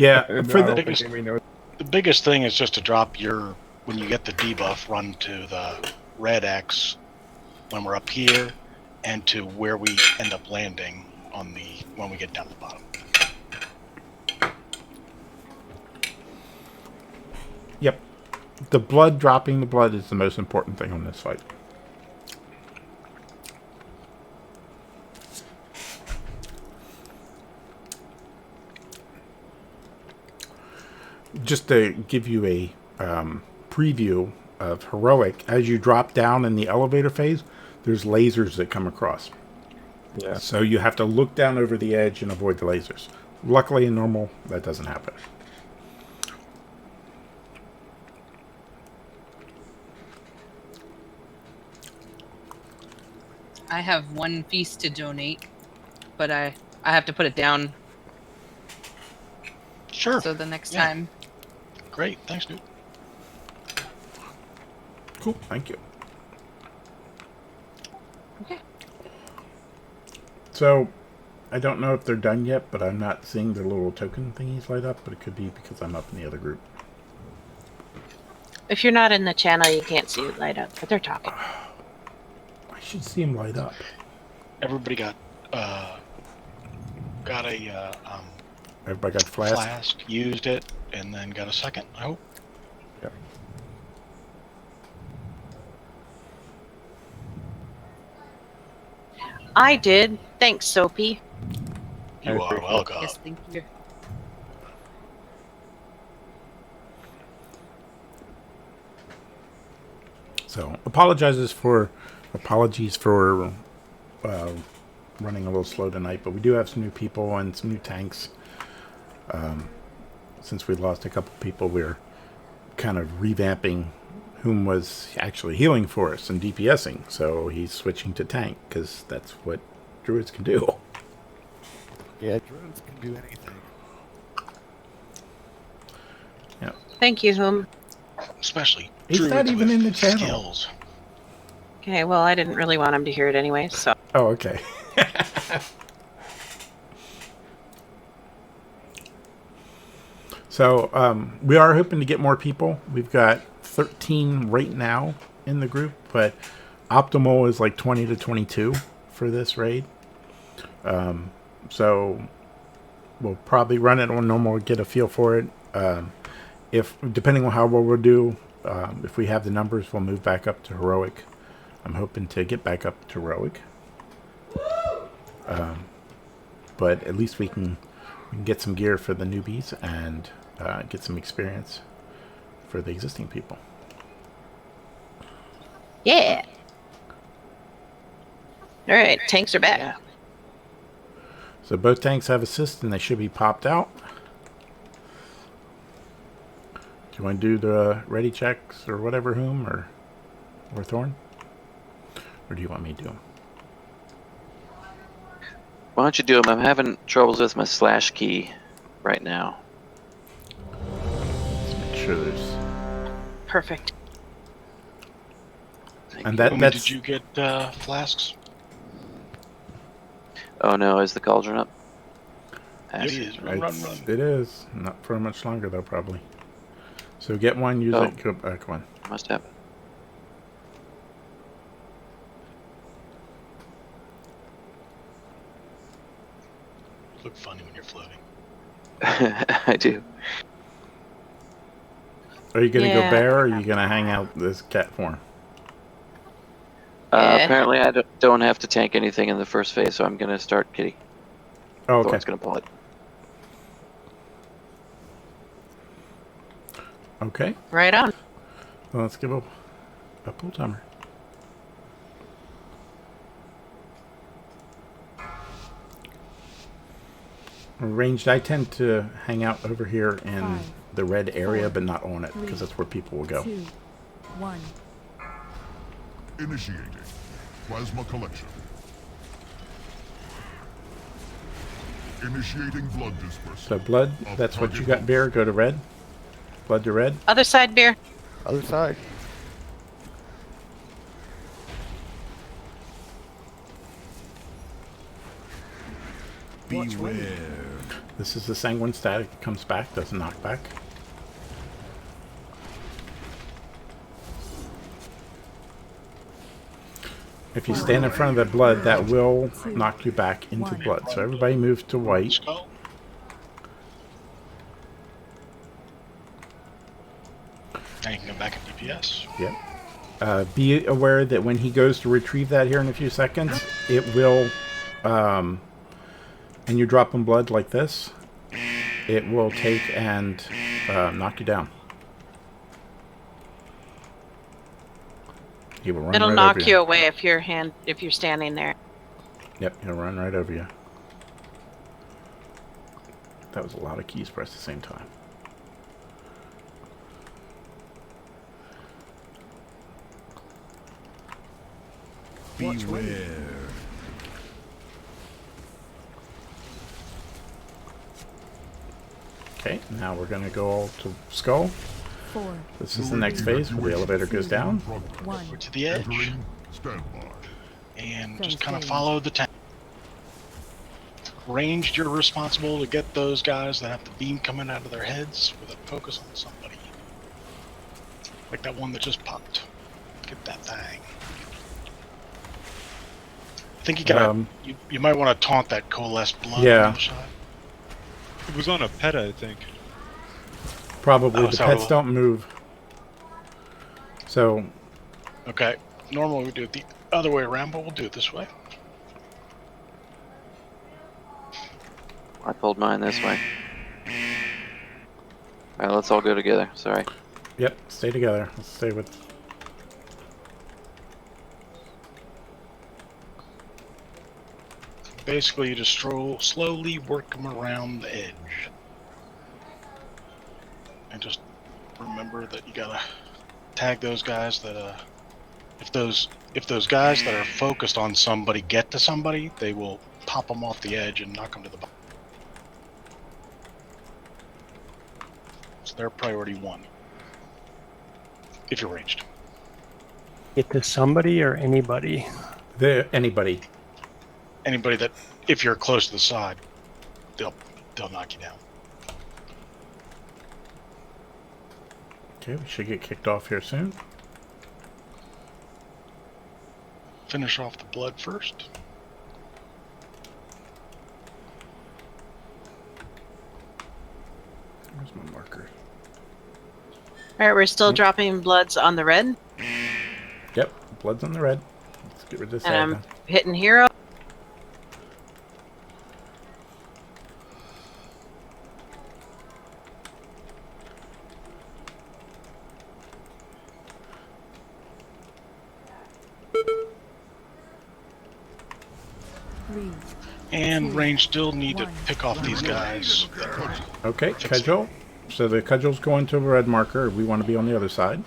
Yeah, No, for I the don't think anybody knows. The biggest thing is just to drop your, when you get the debuff, run to the red X when we're up here and to where we end up landing on the, when we get down to the bottom. Yep. Dropping the blood is the most important thing on this fight. Just to give you a preview of Heroic, as you drop down in the elevator phase, there's lasers that come across. Yeah. So you have to look down over the edge and avoid the lasers. Luckily, in normal, that doesn't happen. I have one feast to donate, but I have to put it down. Sure. So the next Yeah. time. Great. Thanks, dude. Cool. Thank you. Okay. So, I don't know if they're done yet, but I'm not seeing the little token thingies light up, but it could be because I'm up in the other group. If you're not in the channel, you can't see it light up, but they're talking. I should see them light up. Everybody got Everybody got flask? flask, used it, and then got a second, I hope. Yep. I did. Thanks, Soapy. You are welcome. Yes, thank you. So, apologies for running a little slow tonight, but we do have some new people and some new tanks. Since we lost a couple people, we're kind of revamping whom was actually healing for us and DPSing. So he's switching to tank because that's what druids can do. Yeah, druids can do anything. Yeah. Thank you, Whom. Especially He's not druids even with in the channel. skills. Okay, well, I didn't really want him to hear it anyway, so. Oh, okay. So, we are hoping to get more people. We've got 13 right now in the group, but optimal is like 20 to 22 for this raid. So, we'll probably run it on normal, get a feel for it. If depending on how well we'll do, if we have the numbers, we'll move back up to heroic. I'm hoping to get back up to heroic. But at least we can get some gear for the newbies and get some experience for the existing people. Yeah. All right, tanks are back. Yeah. So both tanks have assists and they should be popped out. Do you want to do the ready checks or whatever, Whom or Thorn? Or do you want me to do them? Why don't you do them? I'm having troubles with my slash key right now. Let's make sure there's... Perfect. And When that's... did you get flasks? Oh no, is the cauldron up? It is. Run. It is. Not for much longer though, probably. So get one, use it, go back one. Must happen. You look funny when you're floating. I do. Are you going to go Yeah. bear or are you going to hang out this cat form? Yeah. Apparently I don't have to tank anything in the first phase, so I'm going to start kitty. Oh, okay. Thorn's going to pull it. Okay. Right on. Well, let's give a pull timer. Ranged, I tend to hang out over here in the red area, but not on it, because that's where people will go. 2, 1. Initiating plasma collection. Initiating blood dispersal. So blood, that's what you got, bear. Go to red. Blood to red. Other side, beer. Other side. Beware. This is the sanguine static. It comes back, doesn't knock back. If you stand in front of the blood, that will knock you back into blood. So everybody moves to white. Skull. Now you can go back at DPS. Yep. Be aware that when he goes to retrieve that here in a few seconds, it will, and you drop him blood like this, it will take and knock you down. He will run It'll right knock over you away if you're standing there. Yep, he'll run right over you. That was a lot of keys pressed at the same time. Beware. Okay, now we're going to go all to Skull. 4, This is the next phase where the elevator goes down. 1. We're to the edge. Entering. Stand by. And just kind of follow the tank. Ranged, you're responsible to get those guys that have the beam coming out of their heads with a focus on somebody. Like that one that just popped. Get that thing. I think you gotta. You might want to taunt that coalesced blood Yeah. on the other side. It was on a PETA, I think. Probably. Oh, The so- pets don't move. So, Okay. Normally we do it the other way around, but we'll do it this way. I pulled mine this way. Alright, let's all go together. Sorry. yep, stay together. Let's stay with... Basically, you just slowly work them around the edge. And just remember that you gotta tag those guys that, if those guys that are focused on somebody get to somebody, they will pop them off the edge and knock them to the bottom. So they're priority 1. If you're ranged. Get to somebody or anybody? Anybody. Anybody that, if you're close to the side, they'll knock you down. Okay, we should get kicked off here soon. Finish off the blood first. Where's my marker? Alright, we're still dropping bloods on the red. Yep, blood's on the red. Let's get rid of this And side I'm now. hitting hero. And range still need to pick off these guys. Okay, cudgel. So the cudgel's going to a red marker. We want to be on the other side.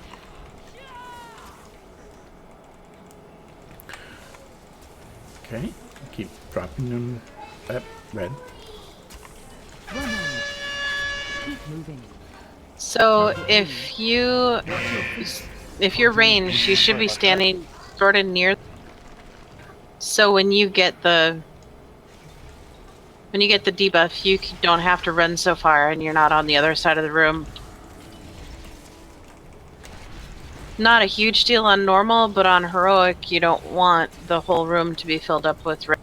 Okay, keep dropping them at red. Keep moving. So if you're ranged, you should be standing sort of near. So when you get the debuff, you don't have to run so far, and you're not on the other side of the room. Not a huge deal on normal, but on heroic, you don't want the whole room to be filled up with red.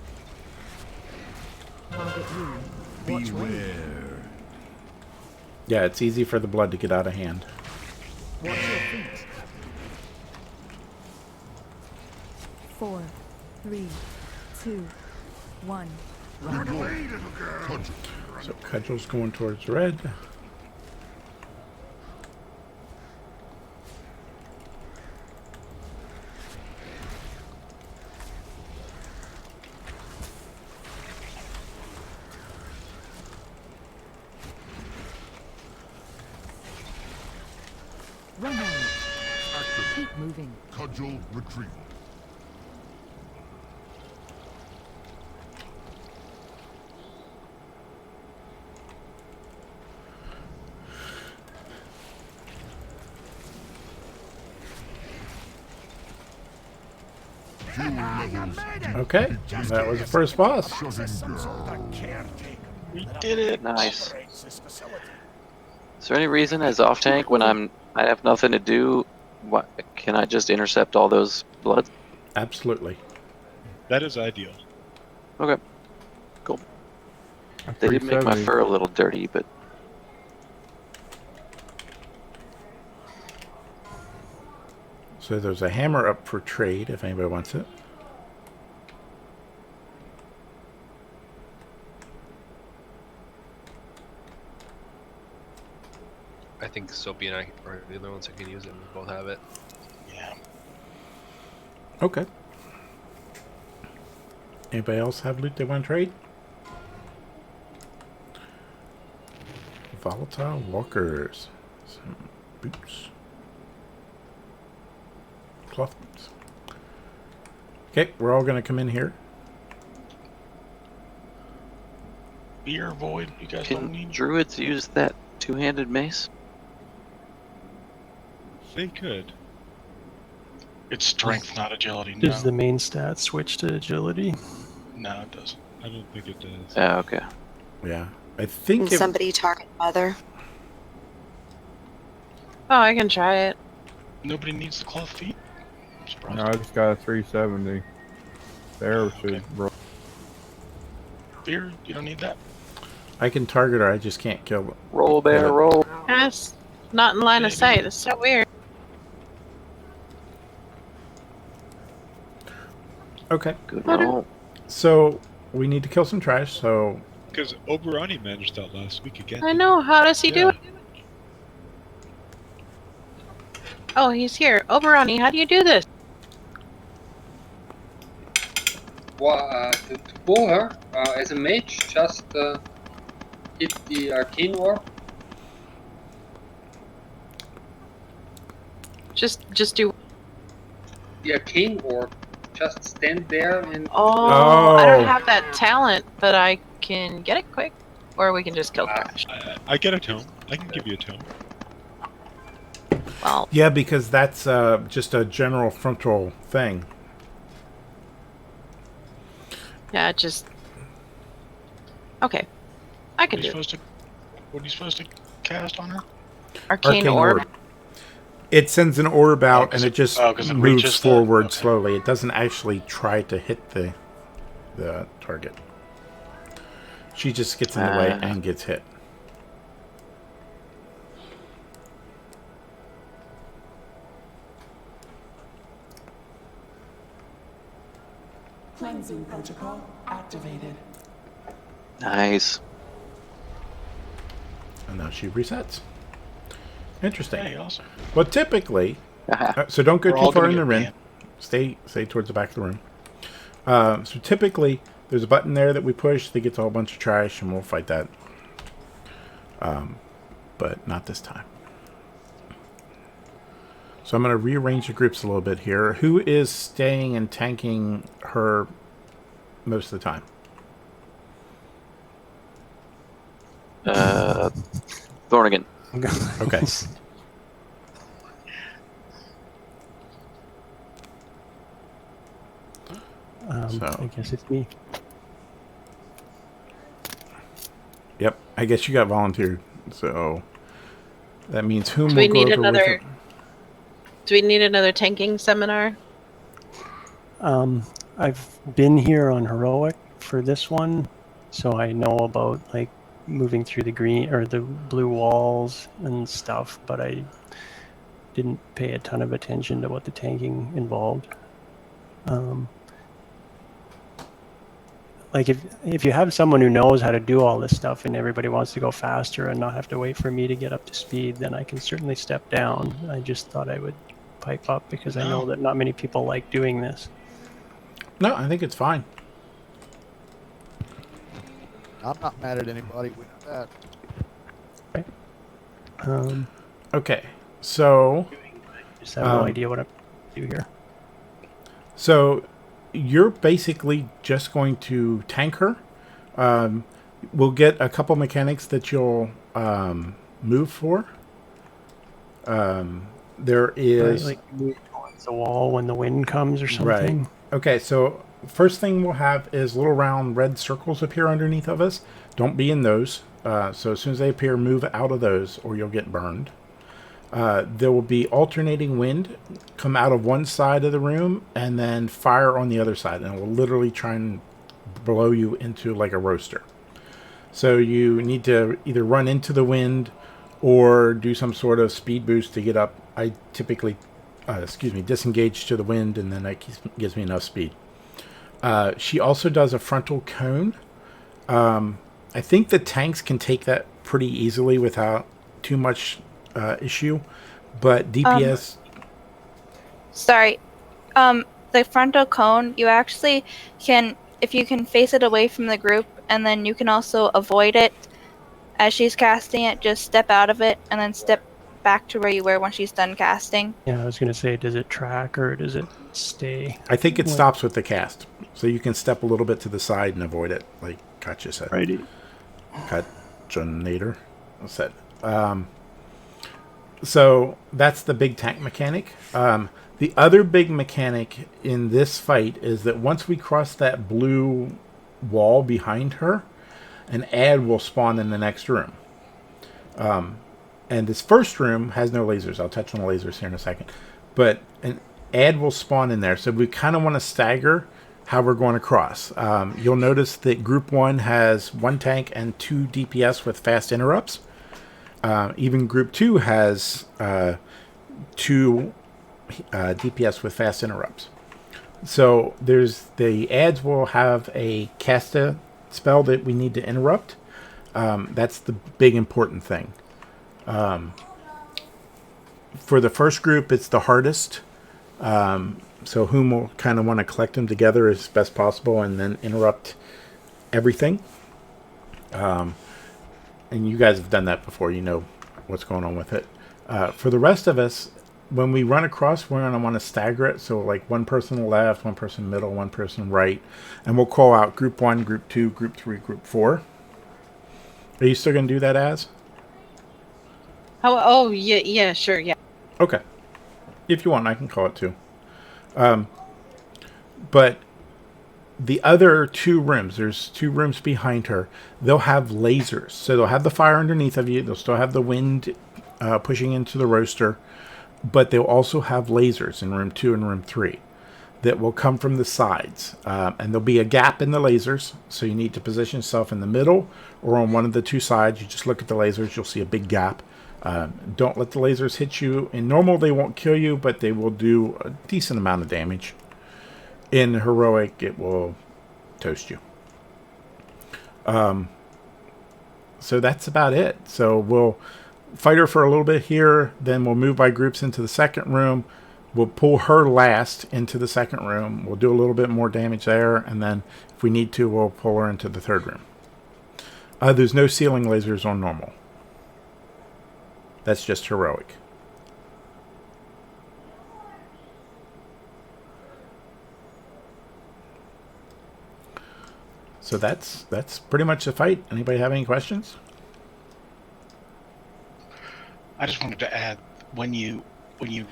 Target you. Watch way. Yeah, it's easy for the blood to get out of hand. Watch your feet. 4, 3, 2, 1. Run. So cudgel's going towards red. Run on. Keep moving. Cudgel retrieval. Okay, that was the first boss. Shutting down. We did it. Nice. Is there any reason as off tank when I have nothing to do, what, can I just intercept all those bloods? Absolutely. That is ideal. Okay, cool. They did make my 370. fur a little dirty, but So there's a hammer up for trade if anybody wants it. I think Soapy and I are the only ones that can use it, and we both have it. Yeah. Okay. Anybody else have loot they want to trade? Volatile walkers. Some boots. Cloth boots. Okay, we're all going to come in here. Beer void. You guys don't can need. druids use that two-handed mace? They could. It's strength, not agility. No. Does the main stat switch to agility? No, it doesn't. I don't think it does. Oh, okay. Yeah. I think Can somebody target Mother? Oh, I can try it. Nobody needs the cloth feet. I'm surprised. No, I just got a 370. The arrow should roll. Beer, you don't need that. I can target her. I just can't kill them. Roll, bear, roll. That's not in line of sight. That's so weird. Okay. Good roll. So we need to kill some trash. So Because Oberoni managed that last week again. I know. How does he do Yeah. it? Oh, he's here. Oberoni, how do you do this? Well, to pull her as a mage, just hit the arcane orb. Just do. The arcane orb. Just stand there and. Oh, I don't have that talent, but I can get it quick, or we can just kill trash. I get a tome. I can give you a tome. Well, yeah, because that's just a general frontal thing. yeah, just. Okay, I can What are you do it. supposed to? What are you supposed to cast on her? Arcane orb. It sends an orb out and it just 'cause it moves reaches the- forward okay. slowly. It doesn't actually try to hit the target. She just gets in the way and gets hit. Cleansing protocol activated. Nice. And now she resets. Interesting. Hey, awesome. Well, typically, so don't go We're too all far gonna in the get ring. banned. Stay towards the back of the room. So typically, there's a button there that we push that gets a whole bunch of trash, and we'll fight that. But not this time. So I'm going to rearrange the groups a little bit here. Who is staying and tanking her most of the time? Thornigan. Okay. I guess it's me. Yep, I guess you got volunteered. So that means whom Do will we go need over another? with Do we need another tanking seminar? I've been here on heroic for this one, so I know about like moving through the green or the blue walls and stuff, but I didn't pay a ton of attention to what the tanking involved. Like if you have someone who knows how to do all this stuff and everybody wants to go faster and not have to wait for me to get up to speed, then I can certainly step down. I just thought I would pipe up because I know that not many people like doing this. No, I think it's fine. I'm not mad at anybody with that. Okay. Okay, so Just have no idea what I'm do here. So you're basically just going to tank her. We'll get a couple mechanics that you'll move for. There is Right, like move towards the wall when the wind comes or something. right. Okay, so first thing we'll have is little round red circles appear underneath of us. Don't be in those. So as soon as they appear, move out of those or you'll get burned. There will be alternating wind come out of one side of the room and then fire on the other side. And it will literally try and blow you into like a roaster. So you need to either run into the wind or do some sort of speed boost to get up. I typically, disengage to the wind, and then that gives me enough speed. She also does a frontal cone. I think the tanks can take that pretty easily without too much issue, but DPS... Sorry. The frontal cone, you actually can, if you can face it away from the group, and then you can also avoid it as she's casting it, just step out of it, and then step back to where you were when she's done casting. Yeah, I was gonna say, does it track or does it stay? I think it stops with the cast, so you can step a little bit to the side and avoid it, like Katja said. Righty. Katja said. So that's the big tank mechanic. The other big mechanic in this fight is that once we cross that blue wall behind her, an ad will spawn in the next room. And this first room has no lasers. I'll touch on the lasers here in a second. But an ad will spawn in there. So we kind of want to stagger how we're going across. You'll notice that Group 1 has 1 tank and 2 DPS with fast interrupts. Even Group 2 has 2 DPS with fast interrupts. So the ads will have a casta spell that we need to interrupt. That's the big important thing. For the first group, it's the hardest. So whom will kind of want to collect them together as best possible and then interrupt everything. And you guys have done that before. You know what's going on with it. For the rest of us, when we run across, we're going to want to stagger it. So like one person left, one person middle, one person right. And we'll call out Group 1, Group 2, Group 3, Group 4. Are you still going to do that, Az? Oh, yeah, sure, yeah. Okay. If you want, I can call it too. But the other 2 rooms, there's 2 rooms behind her, they'll have lasers. So they'll have the fire underneath of you. They'll still have the wind pushing into the roaster. But they'll also have lasers in room 2 and room 3 that will come from the sides. And there'll be a gap in the lasers. So you need to position yourself in the middle or on one of the 2 sides. You just look at the lasers. You'll see a big gap. Don't let the lasers hit you. In normal, they won't kill you, but they will do a decent amount of damage. In heroic, it will toast you. So that's about it. So we'll fight her for a little bit here, then we'll move by groups into the second room. We'll pull her last into the second room. We'll do a little bit more damage there, and then if we need to, we'll pull her into the third room. There's no ceiling lasers on normal. That's just heroic. So that's pretty much the fight. Anybody have any questions? I just wanted to add, when you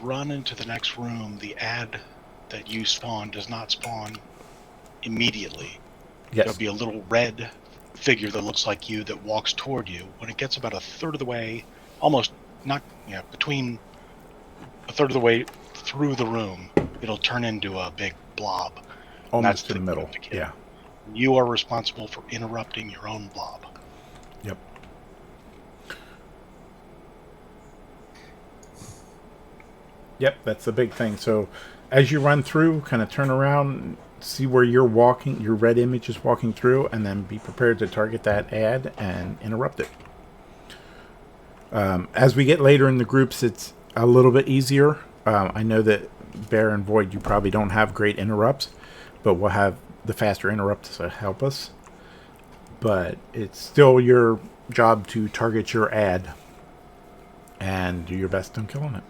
run into the next room, the ad that you spawn does not spawn immediately. Yes. There'll be a little red figure that looks like you that walks toward you. When it gets about a third of the way, between a third of the way through the room, it'll turn into a big blob. Almost to the middle. Yeah. You are responsible for interrupting your own blob. Yep. Yep, that's the big thing. So as you run through, kind of turn around, see where you're walking, your red image is walking through, and then be prepared to target that ad and interrupt it. As we get later in the groups, it's a little bit easier. I know that Bear and Void, you probably don't have great interrupts, but we'll have the faster interrupts to help us. But it's still your job to target your ad and do your best on killing it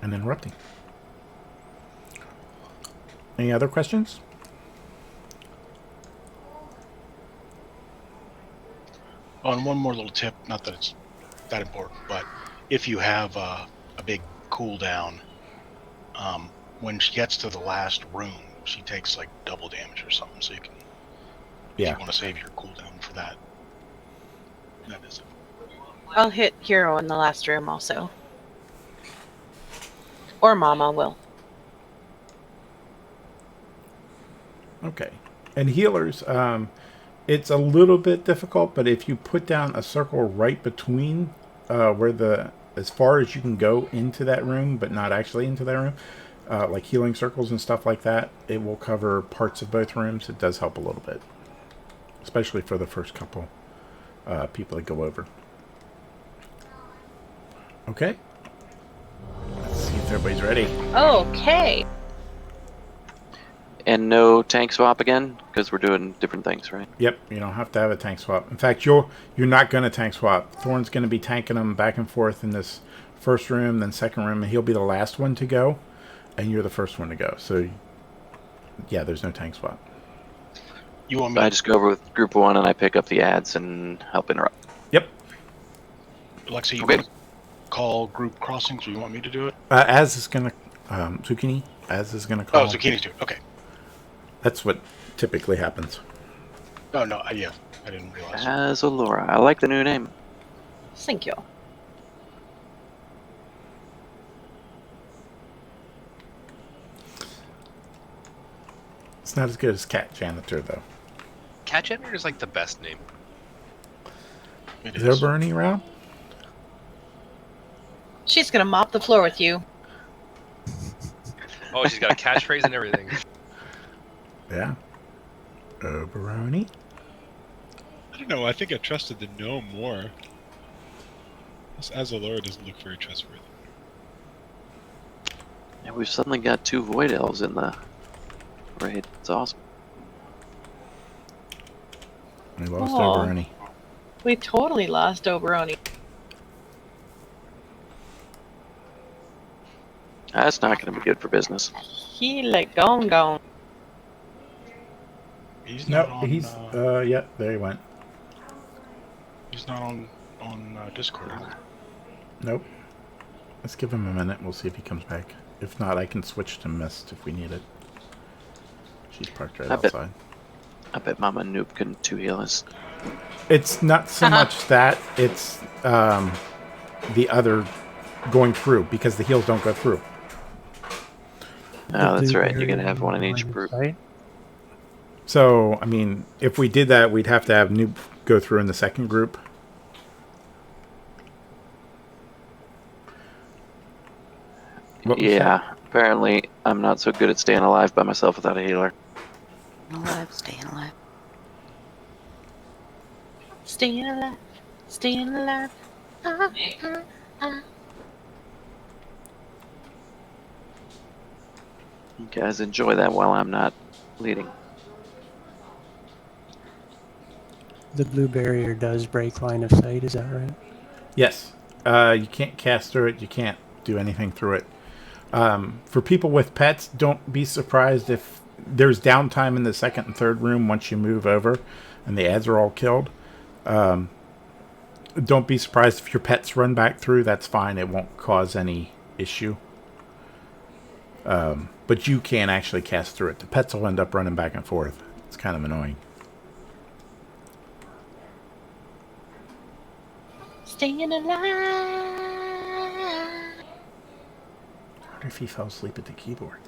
and interrupting. Any other questions? Oh, and one more little tip, not that it's that important, but if you have a big cooldown, when she gets to the last room, she takes like double damage or something. So you can, if Yeah. you want to save your cooldown for that. That is it. I'll hit Hero in the last room also. Or Mama will. Okay. And healers, it's a little bit difficult, but if you put down a circle right between as far as you can go into that room, but not actually into that room, like healing circles and stuff like that, it will cover parts of both rooms. It does help a little bit, especially for the first couple people that go over. Okay. Let's see if everybody's ready. Okay. And no tank swap again, because we're doing different things, right? Yep, you don't have to have a tank swap. In fact, you're not going to tank swap. Thorn's going to be tanking them back and forth in this first room, then second room, and he'll be the last one to go, and you're the first one to go. So, yeah, there's no tank swap. You want me? I just go over with group 1 and I pick up the ads and help interrupt. Yep. Alexa, you Okay. want to call group crossings, or you want me to do it? Az is going to Zucchini. Az is going to call. Oh, Zucchini's do it. Okay. That's what typically happens. Oh no, yeah, I didn't realize. As Allura. I like the new name. Thank you. It's not as good as Cat Janitor, though. Cat Janitor is like the best name. Is there Bernie around? She's gonna mop the floor with you. Oh, she's got a catchphrase and everything. Yeah. Oberoni? I don't know. I think I trusted the gnome more. This Azalora doesn't look very trustworthy. Yeah, we've suddenly got 2 Void Elves in the raid. It's awesome. We lost Aw. Oberoni. We totally lost Oberoni. That's not going to be good for business. He like gone. He's not No, on. he's yeah, there he went. He's not on Discord. Nope. Let's give him a minute. We'll see if he comes back. If not, I can switch to Mist if we need it. She's parked right outside. I bet Mama Noob can 2 heal us. It's not so much that, it's the other going through, because the heals don't go through. Oh, that's right. You're going to have one in each group. Right? So, I mean, if we did that, we'd have to have Noob go through in the second group. What was Yeah, apparently I'm not so good at staying alive by myself without a healer. Alive, staying alive. Staying alive. Staying alive. You guys enjoy that while I'm not leading. The blue barrier does break line of sight, is that right? Yes. You can't cast through it. You can't do anything through it. For people with pets, don't be surprised if there's downtime in the second and third room once you move over and the ads are all killed. Don't be surprised if your pets run back through. That's fine. It won't cause any issue. But you can't actually cast through it. The pets will end up running back and forth. It's kind of annoying. Staying alive. I wonder if he fell asleep at the keyboard.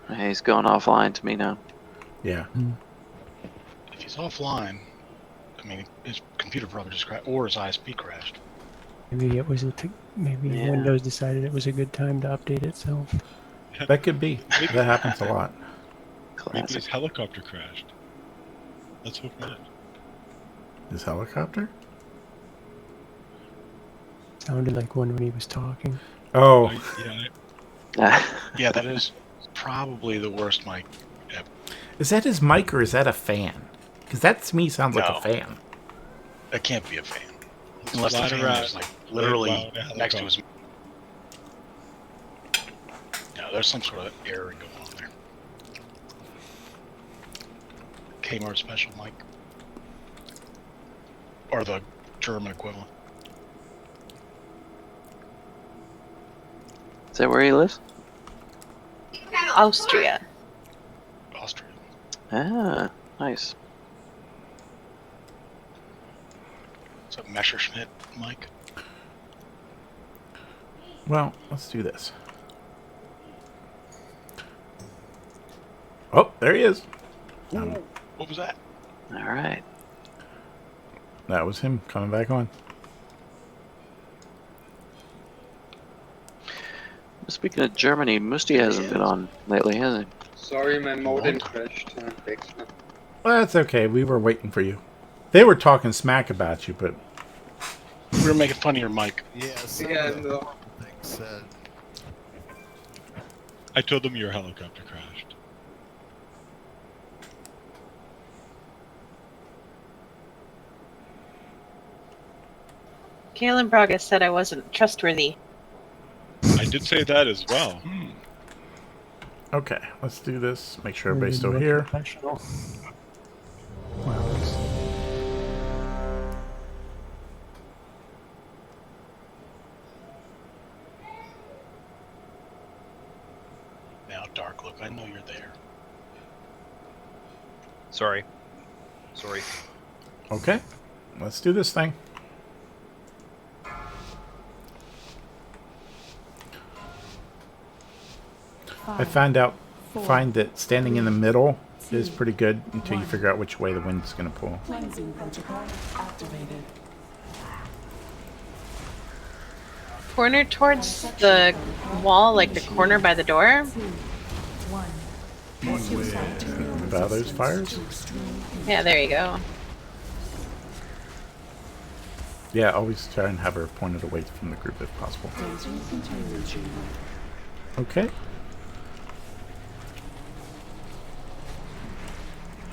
Hey, he's going offline to me now. Yeah. If he's offline, I mean, his computer probably just crashed, or his ISP crashed. Maybe it was maybe Yeah. Windows decided it was a good time to update itself. That could be. That happens a lot. Maybe his helicopter crashed. Let's hope not. His helicopter? Sounded like one when he was talking. Oh. Yeah, that is probably the worst mic ever. Is that his mic or is that a fan? Because that to me sounds like No. a fan. That can't be a fan. It's Unless the flying fan around. is like literally Flying around a next to his. No, there's some sort of error going on there. Kmart special mic. Or the German equivalent. Is that where he lives? Austria. Austria. Ah, nice. What's up, Messerschmitt, Mike? Well, let's do this. Oh, there he is. What was that? All right. That was him coming back on. Speaking of Germany, Musti hasn't been on lately, has he? Sorry, my modem crashed. Back now. Well, that's okay. We were waiting for you. They were talking smack about you, but We were making fun of your mic. Yes. Yeah, no. Thanks. I told them your helicopter crashed. Galen Braga said I wasn't trustworthy. I did say that as well. okay. Let's do this. Make sure everybody's Really still here. professional. Now, Dark, look, I know you're there. Sorry. Sorry. Okay. Let's do this thing. I find that standing in the middle is pretty good until you figure out which way the wind's going to pull. Cleansing protocol activated. Corner towards the wall, like the corner by the door. About those fires? Yeah, there you go. Yeah, always try and have her pointed away from the group if possible. Okay.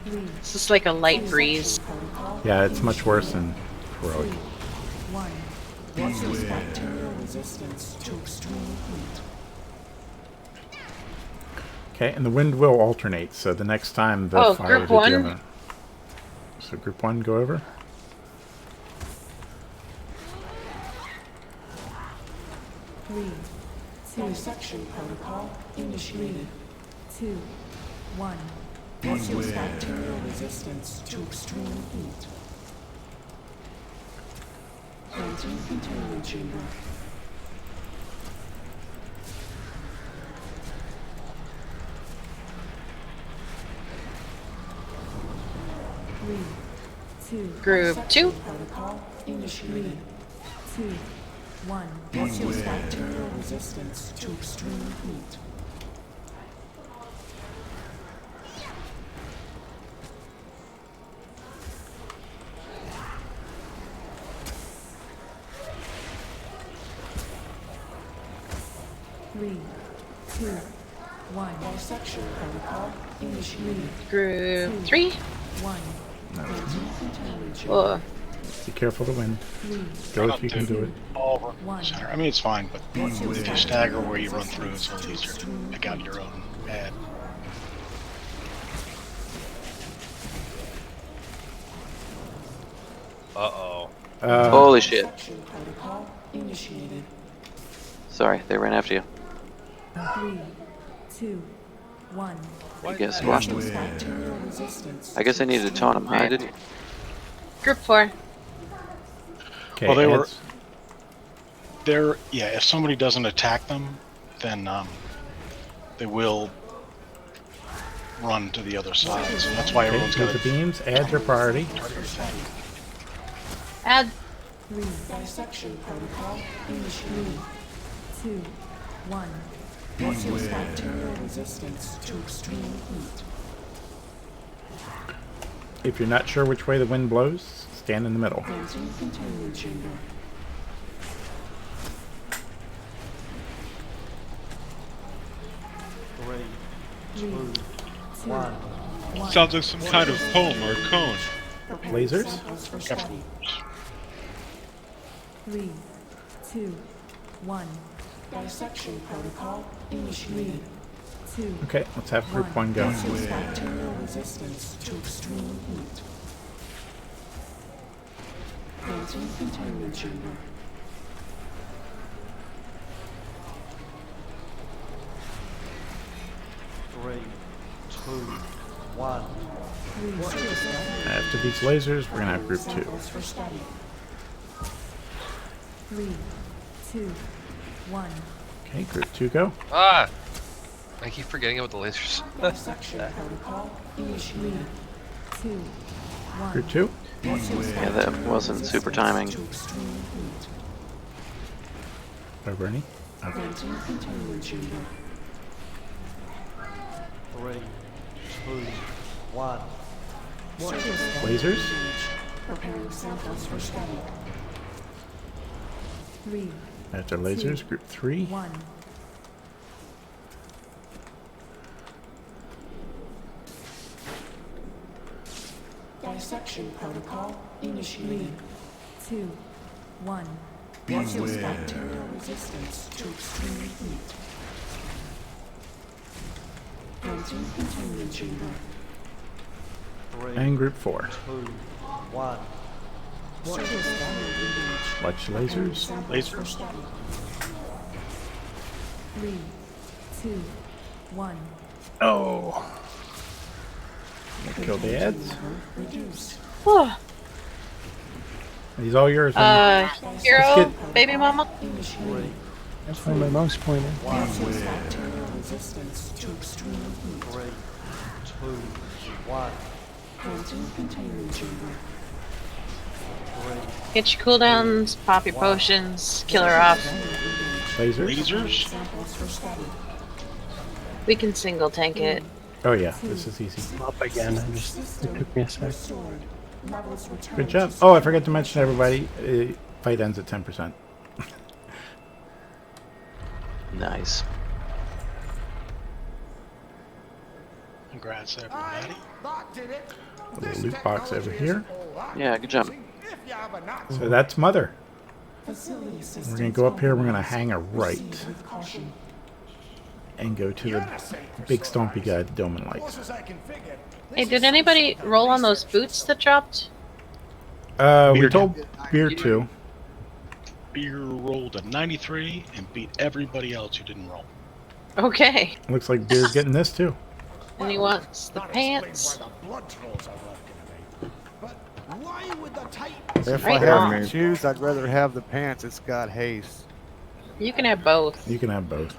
It's just like a light breeze. Yeah, it's much worse than heroic. Bacterial resistance to extreme heat. Okay, and the wind will alternate, so the next time the fire group one. So group one, go over. Dissection protocol initiated. 2, 1. Reduce bacterial resistance to extreme heat. Cleansing containment chamber. Group 2. Protocol initiated. 2, 1. Reduce bacterial resistance to extreme heat. Three, 2, 1. Dissection protocol initiated. Group 3. 1. Oh. Be careful of the wind. Go if you can do it. All run center. I mean, it's fine, but if you stagger where you run through, it's a little easier to pick out your own pad. Uh-oh. Holy shit. Protocol initiated. Sorry, they ran after you. 3, 2, 1. I guess what? Bacterial resistance. I guess I needed to tone them high, didn't you? Group 4. Okay, Well, they were. Ed's- They're yeah. If somebody doesn't attack them, then they will run to the other side. So that's why everyone's Okay, got with to the beams, add your priority. target your thing. Add. 3. Dissection protocol initiated. 2, 1. Reduce bacterial resistance to extreme heat. If you're not sure which way the wind blows, stand in the middle. Cleansing containment chamber. Sounds like some kind of poem or cone. Lasers? Samples for study. 3, 2, 1. Dissection protocol initiated. 2. Okay, let's have group one go. Reduce bacterial resistance to extreme heat. Cleansing containment chamber. of these lasers, we're gonna have group 2. Samples for study. 3, 2, 1. Okay, group 2 go. Ah! I keep forgetting about the lasers. Dissection protocol initiated. 2, 1. Group 2. Yeah, that wasn't super timing. To extreme heat. By Bernie. Okay. Granting containment chamber. 3, 2, 1. Lasers. Preparing samples for study. 3, After lasers, group 3. 1. Dissection protocol initiated. 2, 1. Reduce bacterial resistance to extreme heat. Granting containment chamber. 3, And group 4. 2, 1. Service value engaged. Watch Preparing lasers. samples for study. 3, 2, 1. Oh. Kill the ads. Reduced. Whew. These all yours. man. Hero, baby mama. Initiated. That's why my mouse pointed. Reduce bacterial resistance to extreme heat. 3, 2, 1. Granting containment chamber. 3, Get your cooldowns, pop your potions, kill her off. Lasers. Lasers? Samples for study. We can single tank it. Oh yeah, this is easy. I'm up again. It took me a sec. Restored. Levels return Good job. to Oh, I forgot to mention everybody. Fight ends at 10%. Nice. Congrats, everybody. A little loot box over here. Yeah, good job. So that's Mother. Facility We're systems gonna go up here. We're gonna hang a proceed right with caution. and go to the big stompy guy, the Doman Lights. Hey, did anybody roll on those boots that dropped? We told Beer to. Beer rolled a 93 and beat everybody else who didn't roll. Okay. Looks like Beer's getting this too. And he wants the pants. If Right I have on. to choose, I'd rather have the pants. It's got haste. You can have both. You can have both.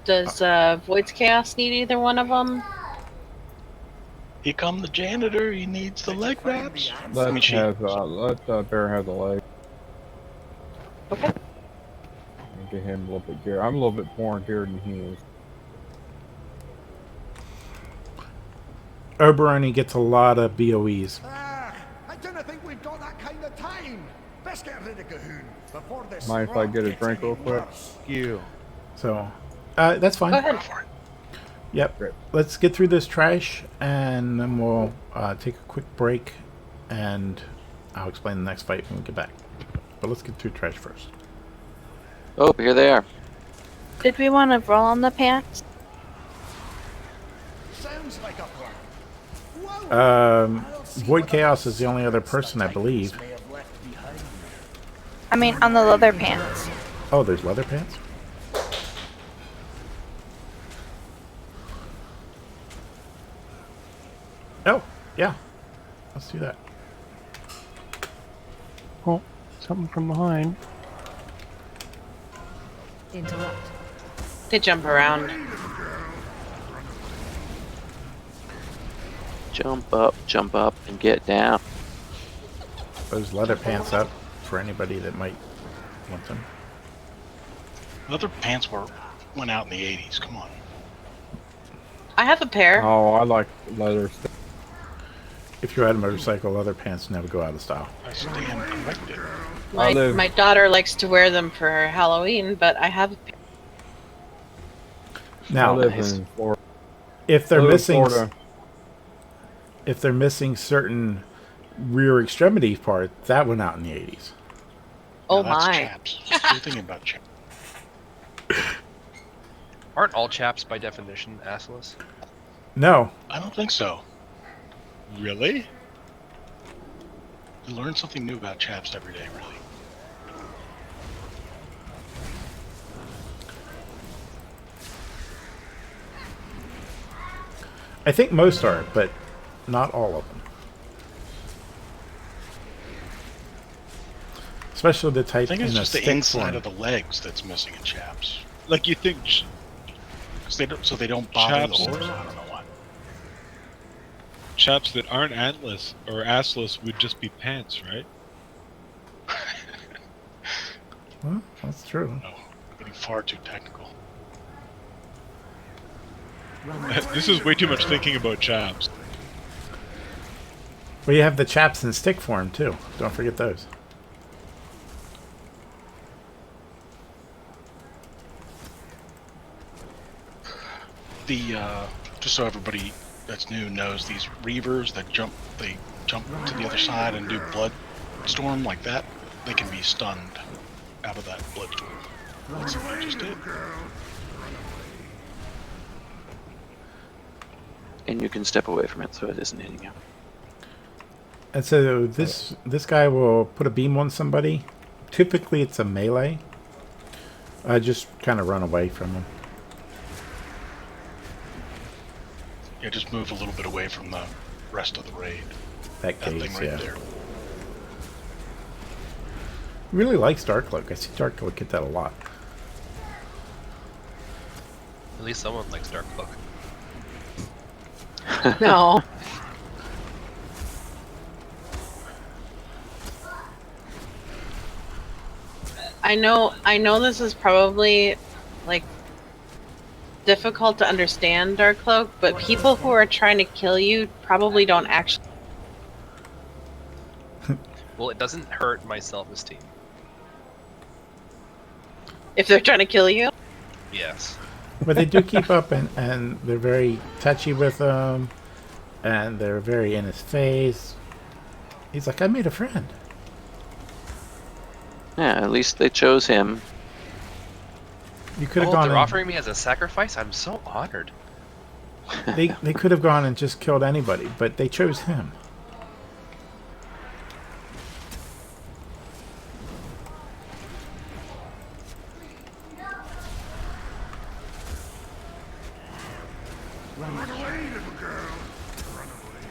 Does Void's Chaos need either one of them? Here come the janitor. He needs the leg wraps. Let Bear have the leg. Okay. And get him a little bit gear. I'm a little bit more geared than he is. Oberon gets a lot of BOEs. I don't think we've got that kind of time. Best get rid of Cahoon before this. Mind if I get a drink real quick? You. So, that's fine. Go ahead. Yep. Great. Let's get through this trash, and then we'll take a quick break, and I'll explain the next fight when we get back. But let's get through trash first. Oh, here they are. Did we want to roll on the pants? Sounds like a plan. Void Chaos is the only other person, I believe. I mean, on the leather pants. Oh, there's leather pants? Oh, yeah. Let's do that. Oh, something from behind. Interrupt. They jump around. Jump up, and get down. Those leather pants up for anybody that might want them. Leather pants went out in the 80s. Come on. I have a pair. Oh, I like leather stuff. If you ride a motorcycle, leather pants never go out of style. I stand corrected. My daughter likes to wear them for Halloween, but I have a pair. Now, I live in Florida. if they're I live in missing, Florida. if they're missing certain rear extremity parts, that went out in the 80s. Oh Now that's my. chaps. Still thinking about chaps. Aren't all chaps by definition assless? No, I don't think so. Really? You learn something new about chaps every day, really. I think most are, but not all of them. Especially the I type think in it's a just the stick inside form. of the legs that's missing in chaps. Like you think 'Cause they don't, so they don't bother the chaps, horse. I don't know why. chaps that aren't antless or assless would just be pants, right? Well, that's true. No, I'm getting far too technical. This is way too much thinking about chaps. Well, you have the chaps in stick form too. Don't forget those. The just so everybody that's new knows, these reavers that jump to the other side and do blood storm like that, they can be stunned out of that blood storm. That's what I just did. And you can step away from it so it isn't hitting you. And so this guy will put a beam on somebody. Typically, it's a melee. Just kind of run away from him. Yeah, just move a little bit away from the rest of the raid. That thing case, right yeah. there. Really likes Darkcloak. I see Darkcloak get that a lot. At least someone likes Darkcloak. No. I know this is probably like difficult to understand, Darkcloak, but people who are trying to kill you probably don't actually. Well, it doesn't hurt my self-esteem. If they're trying to kill you? Yes. But they do keep up, and they're very touchy with him, and they're very in his face. He's like, I made a friend. Yeah, at least they chose him. You could have Oh, gone. they're and, offering me as a sacrifice? I'm so honored. they could have gone and just killed anybody, but they chose him. Run away, little girl. Run away.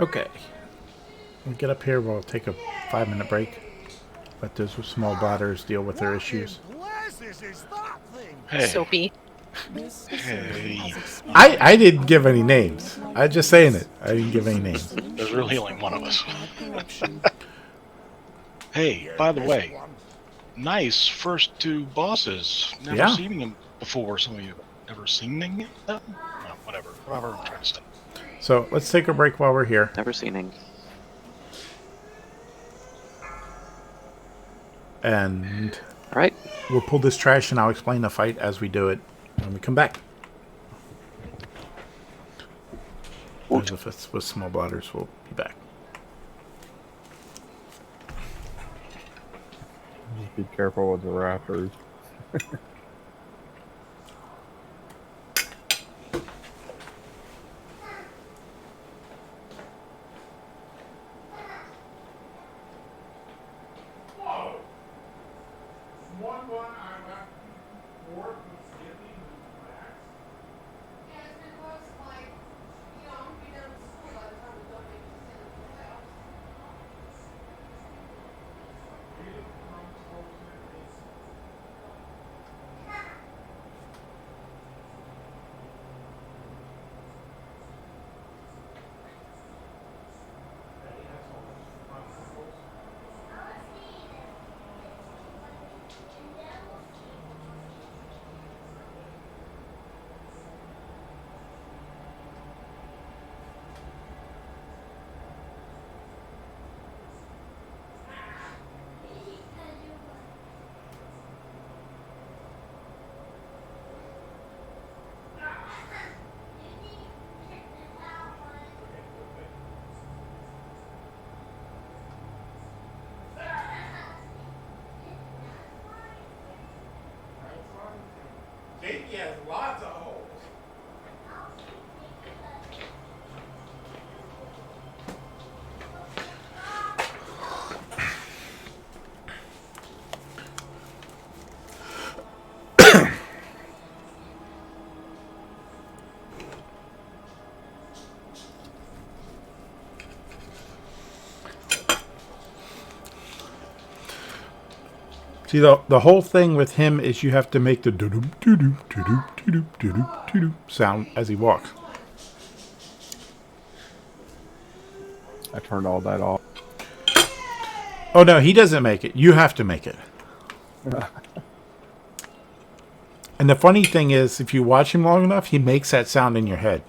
Okay. We'll get up here. We'll take a 5-minute break. Let those with small bladders deal with their issues. Hey. Soapy. Hey. I didn't give any names. I'm just saying it. I didn't give any names. There's really only one of us. Hey, by the way, nice first 2 bosses. Never Yeah. seen them before. Some of you never seen them? No, whatever. Whatever I'm trying to say. So let's take a break while we're here. Never seen him. And All right. we'll pull this trash and I'll explain the fight as we do it when we come back. Those of us with small bladders will be back. Just be careful with the raptors. he has lots of holes. See, the whole thing with him is you have to make the doo-doo, doo-doo, doo-doo, doo-doo, doo-doo, doo-doo sound as he walks. I turned all that off. Oh, no, he doesn't make it. You have to make it. And the funny thing is, if you watch him long enough, he makes that sound in your head.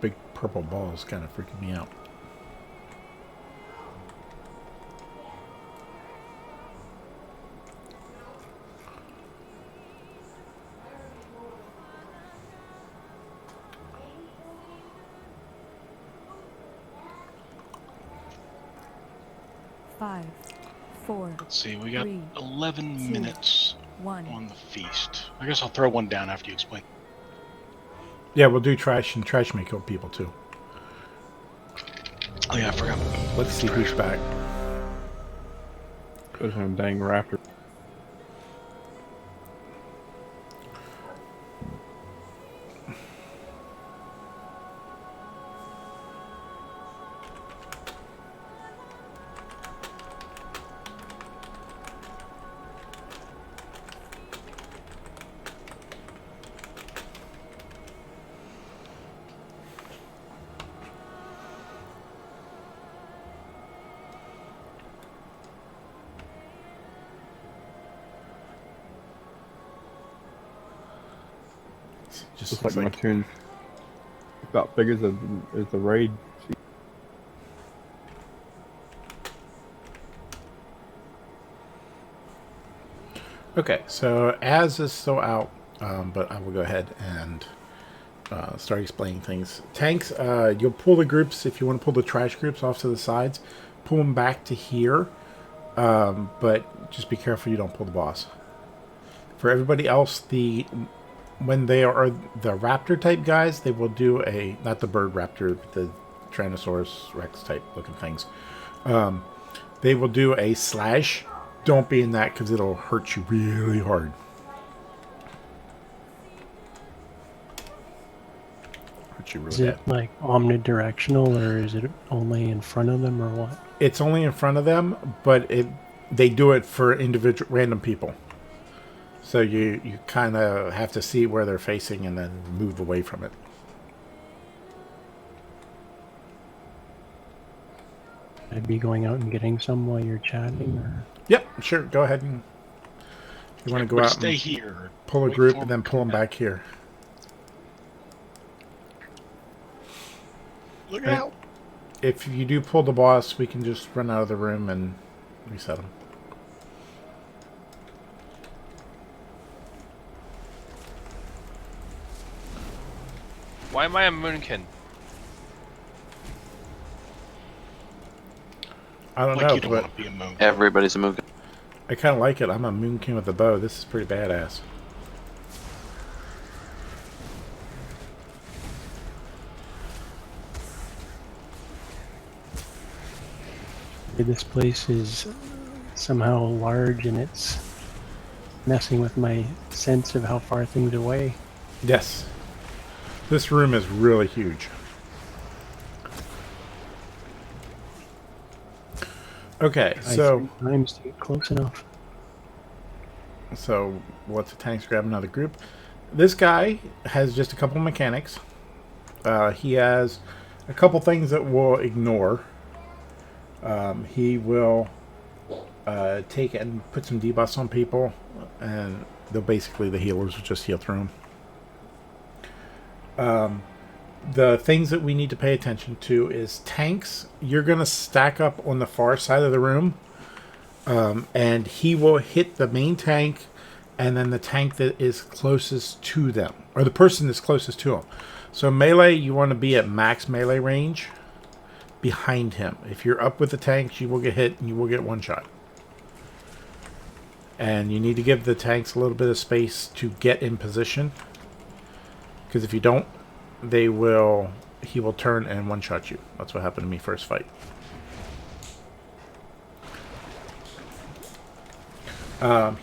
Big purple ball is kind of freaking me out. Five, four. Let's see, we got 3, 11 2, minutes 1. on the feast. I guess I'll throw one down after you explain. Yeah, we'll do trash, and trash may kill people too. Oh yeah, I forgot. Let's see who's back. There's some dang raptor. Just like my tune. About big as the raid. Okay, so as is still out, but I will go ahead and start explaining things. Tanks, you'll pull the groups, if you want to pull the trash groups off to the sides, pull them back to here, but just be careful you don't pull the boss. For everybody else, when they are the raptor type guys, they will do not the bird raptor, but the Tyrannosaurus Rex type looking things. They will do a slash. Don't be in that because it'll hurt you really hard. Hurt hurt you Is really it bad. like omnidirectional, or is it only in front of them, or what? It's only in front of them, but they do it for individual random people. So you kind of have to see where they're facing and then move away from it. I'd be going out and getting some while you're chatting, or Yep, sure. Go ahead and if you want to go Everybody out stay and here. pull a Wait group for and them then to pull come them back here. Look And out! if you do pull the boss, we can just run out of the room and reset them. Why am I a Moonkin? I don't Like know, you don't but want to be a moon. Everybody's a Moonkin. I kind of like it. I'm a Moon King with a bow. This is pretty badass. this place is somehow large and it's messing with my sense of how far things are away. Yes. This room is really huge. Okay, so times to get close enough. So let the tanks grab another group. This guy has just a couple mechanics. He has a couple things that we'll ignore. He will take and put some debuffs on people, and they'll basically the healers will just heal through them. The things that we need to pay attention to is tanks. You're going to stack up on the far side of the room, and he will hit the main tank and then the tank that is closest to them, or the person that's closest to him. So melee, you want to be at max melee range behind him. If you're up with the tanks, you will get hit and you will get one shot. And you need to give the tanks a little bit of space to get in position, because if you don't, he will turn and one shot you. That's what happened to me first fight.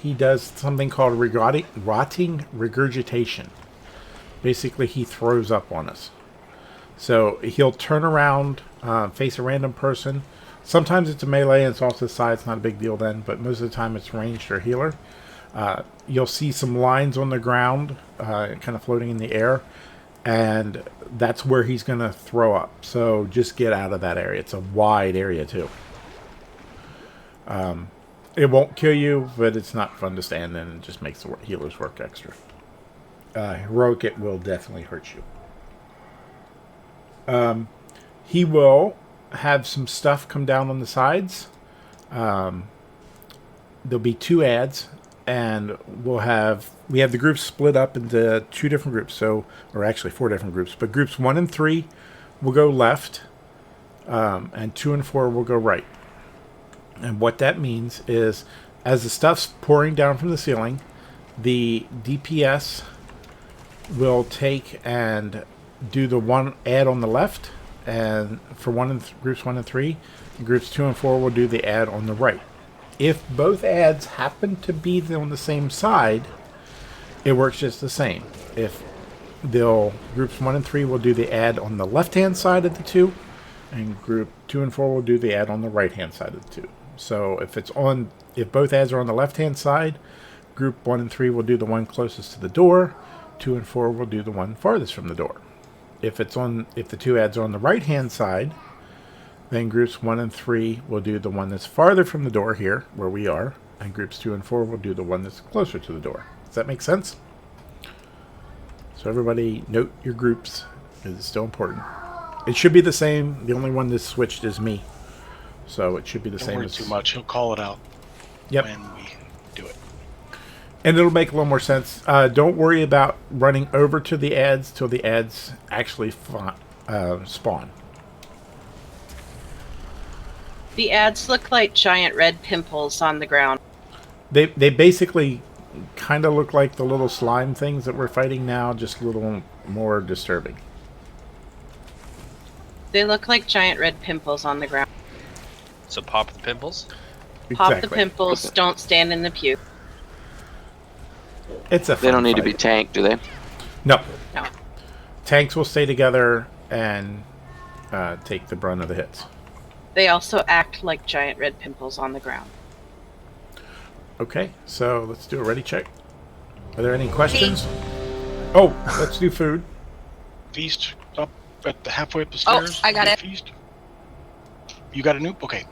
He does something called rotting regurgitation. Basically, he throws up on us. So he'll turn around, face a random person. Sometimes it's a melee and it's off to the side. It's not a big deal then, but most of the time it's ranged or healer. You'll see some lines on the ground, kind of floating in the air, and that's where he's going to throw up. So just get out of that area. It's a wide area too. It won't kill you, but it's not fun to stand in. It just makes the healers work extra. Heroic, it will definitely hurt you. He will have some stuff come down on the sides. There'll be 2 ads, and we have the groups split up into 2 different groups, or actually 4 different groups. But groups 1 and 3 will go left, and 2 and 4 will go right. And what that means is, as the stuff's pouring down from the ceiling, the DPS will take and do the one ad on the left, and for groups 1 and 3, groups 2 and 4 will do the ad on the right. If both ads happen to be on the same side, it works just the same. If groups 1 and 3 will do the ad on the left-hand side of the 2, and group 2 and 4 will do the ad on the right-hand side of the 2. So if both ads are on the left-hand side, group 1 and 3 will do the one closest to the door. 2 and 4 will do the one farthest from the door. If the 2 ads are on the right-hand side, then groups 1 and 3 will do the one that's farther from the door here, where we are, and groups 2 and 4 will do the one that's closer to the door. Does that make sense? So everybody note your groups, because it's still important. It should be the same. The only one that's switched is me. So it should be the Don't same worry as... too much. He'll call it out when we do it. And it'll make a little more sense. Don't worry about running over to the ads till the ads actually spawn. The ads look like giant red pimples on the ground. They basically kind of look like the little slime things that we're fighting now, just a little more disturbing. They look like giant red pimples on the ground. So pop the pimples? Pop the pimples, don't stand in the pew. It's a They don't need to fight. be tanked, do they? No. No. tanks will stay together and take the brunt of the hits. They also act like giant red pimples on the ground. Okay, so let's do a ready check. Are there any questions? Oh, let's do food. Feast up at the halfway up the Oh, stairs. I got it. Feast. You got a noob? Okay.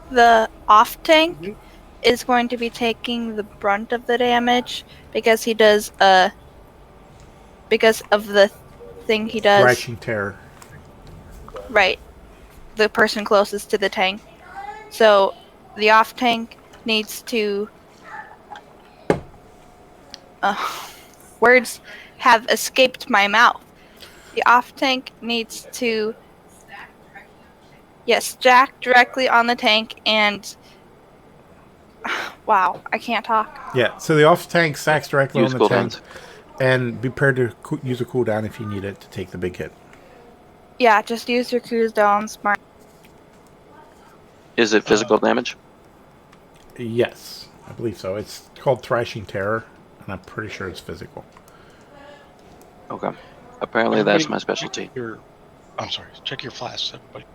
The off tank is going to be taking the brunt of the damage because he does because of the thing he does. Thrashing terror. Right. The person closest to the tank. So the off tank needs to words have escaped my mouth. The off tank needs to stack directly on the tank and wow, I can't talk. Yeah, so the off tank stacks directly Use on the tank, cooldowns. and be prepared to use a cooldown if you need it to take the big hit. Yeah, just use your cooldowns. Is it physical damage? Yes, I believe so. It's called Thrashing Terror, and I'm pretty sure it's physical. Okay. Apparently that's my specialty. I'm sorry. Check your flasks, everybody.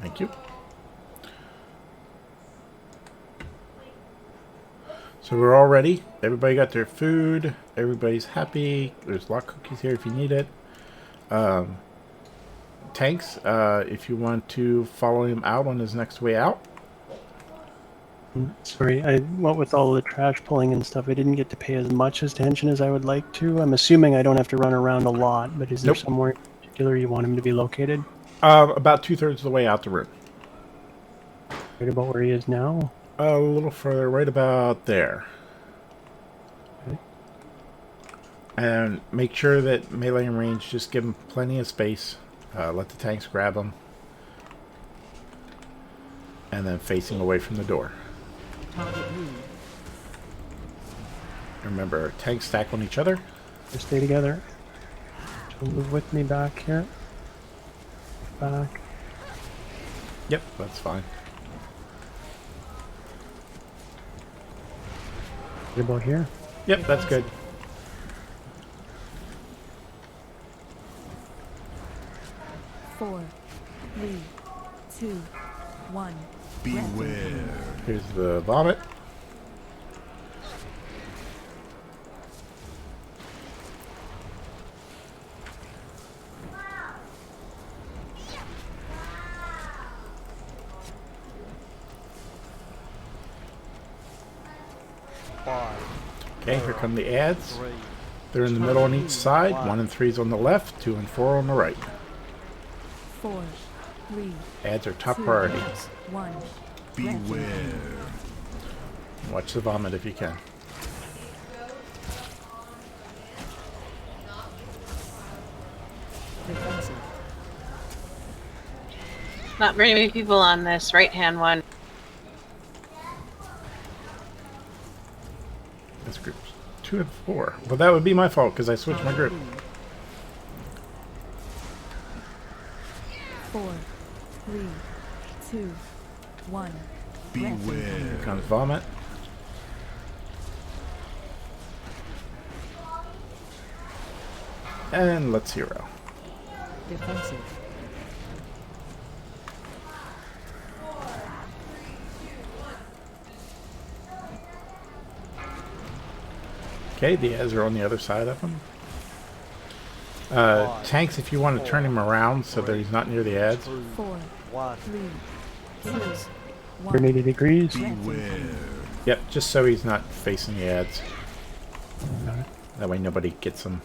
Thank you. So we're all ready. Everybody got their food. Everybody's happy. There's lock cookies here if you need it. Tanks, if you want to follow him out on his next way out. Sorry, what with all the trash pulling and stuff, I didn't get to pay as much attention as I would like to. I'm assuming I don't have to run around a lot, but is there somewhere in particular you want him to be located? About 2/3 of the way out the room. Right about where he is now? A little further, right about there. Okay. And make sure that melee and range, just give him plenty of space. Let the tanks grab him. And then facing away from the door. Remember, tanks stack on each other. Just stay together. Move with me back here. Back. Yep, that's fine. Right about here? Yep, that's good. Four, 3, 2, 1. Beware. Here's the vomit. Okay, here come the ads. They're in the middle on each side. 1 and 3 is on the left, 2 and 4 on the right. 4, 3. Ads are top 2, priority. 1. Beware. Watch the vomit if you can. Defensive. Not very many people on this right-hand one. This group's 2 and 4. Well, that would be my fault because I switched my group. 4, 3, 2, 1. Beware. Here comes vomit. And let's hero. Defensive. Okay, the ads are on the other side of him. Tanks, if you want to turn him around so that he's not near the ads. 4, 3, 2, 1. 180 degrees. Beware. Yep, just so he's not facing the ads. Got it. That way nobody gets him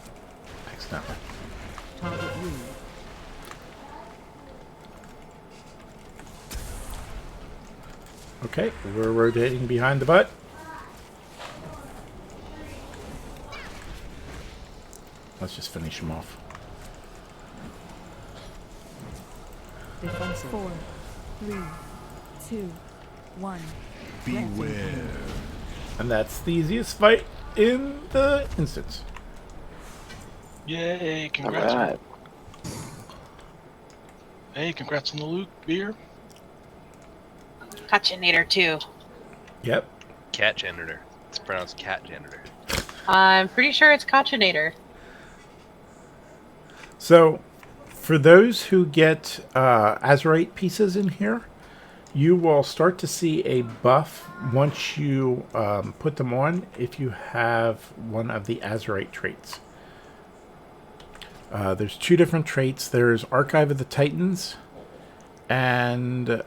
accidentally. Target you. Okay, we're rotating behind the butt. Let's just finish him off. Defensive. 4, 3, 2, 1. Beware. And that's the easiest fight in the instance. Yay! Congrats. Alright. Hey, congrats on the loot, beer. Gotcha, Nader, too. Yep. Cat janitor. It's pronounced cat janitor. I'm pretty sure it's Cochinator. So, for those who get Azurite pieces in here, you will start to see a buff once you put them on if you have one of the Azurite traits. There's two different traits. There's Archive of the Titans, and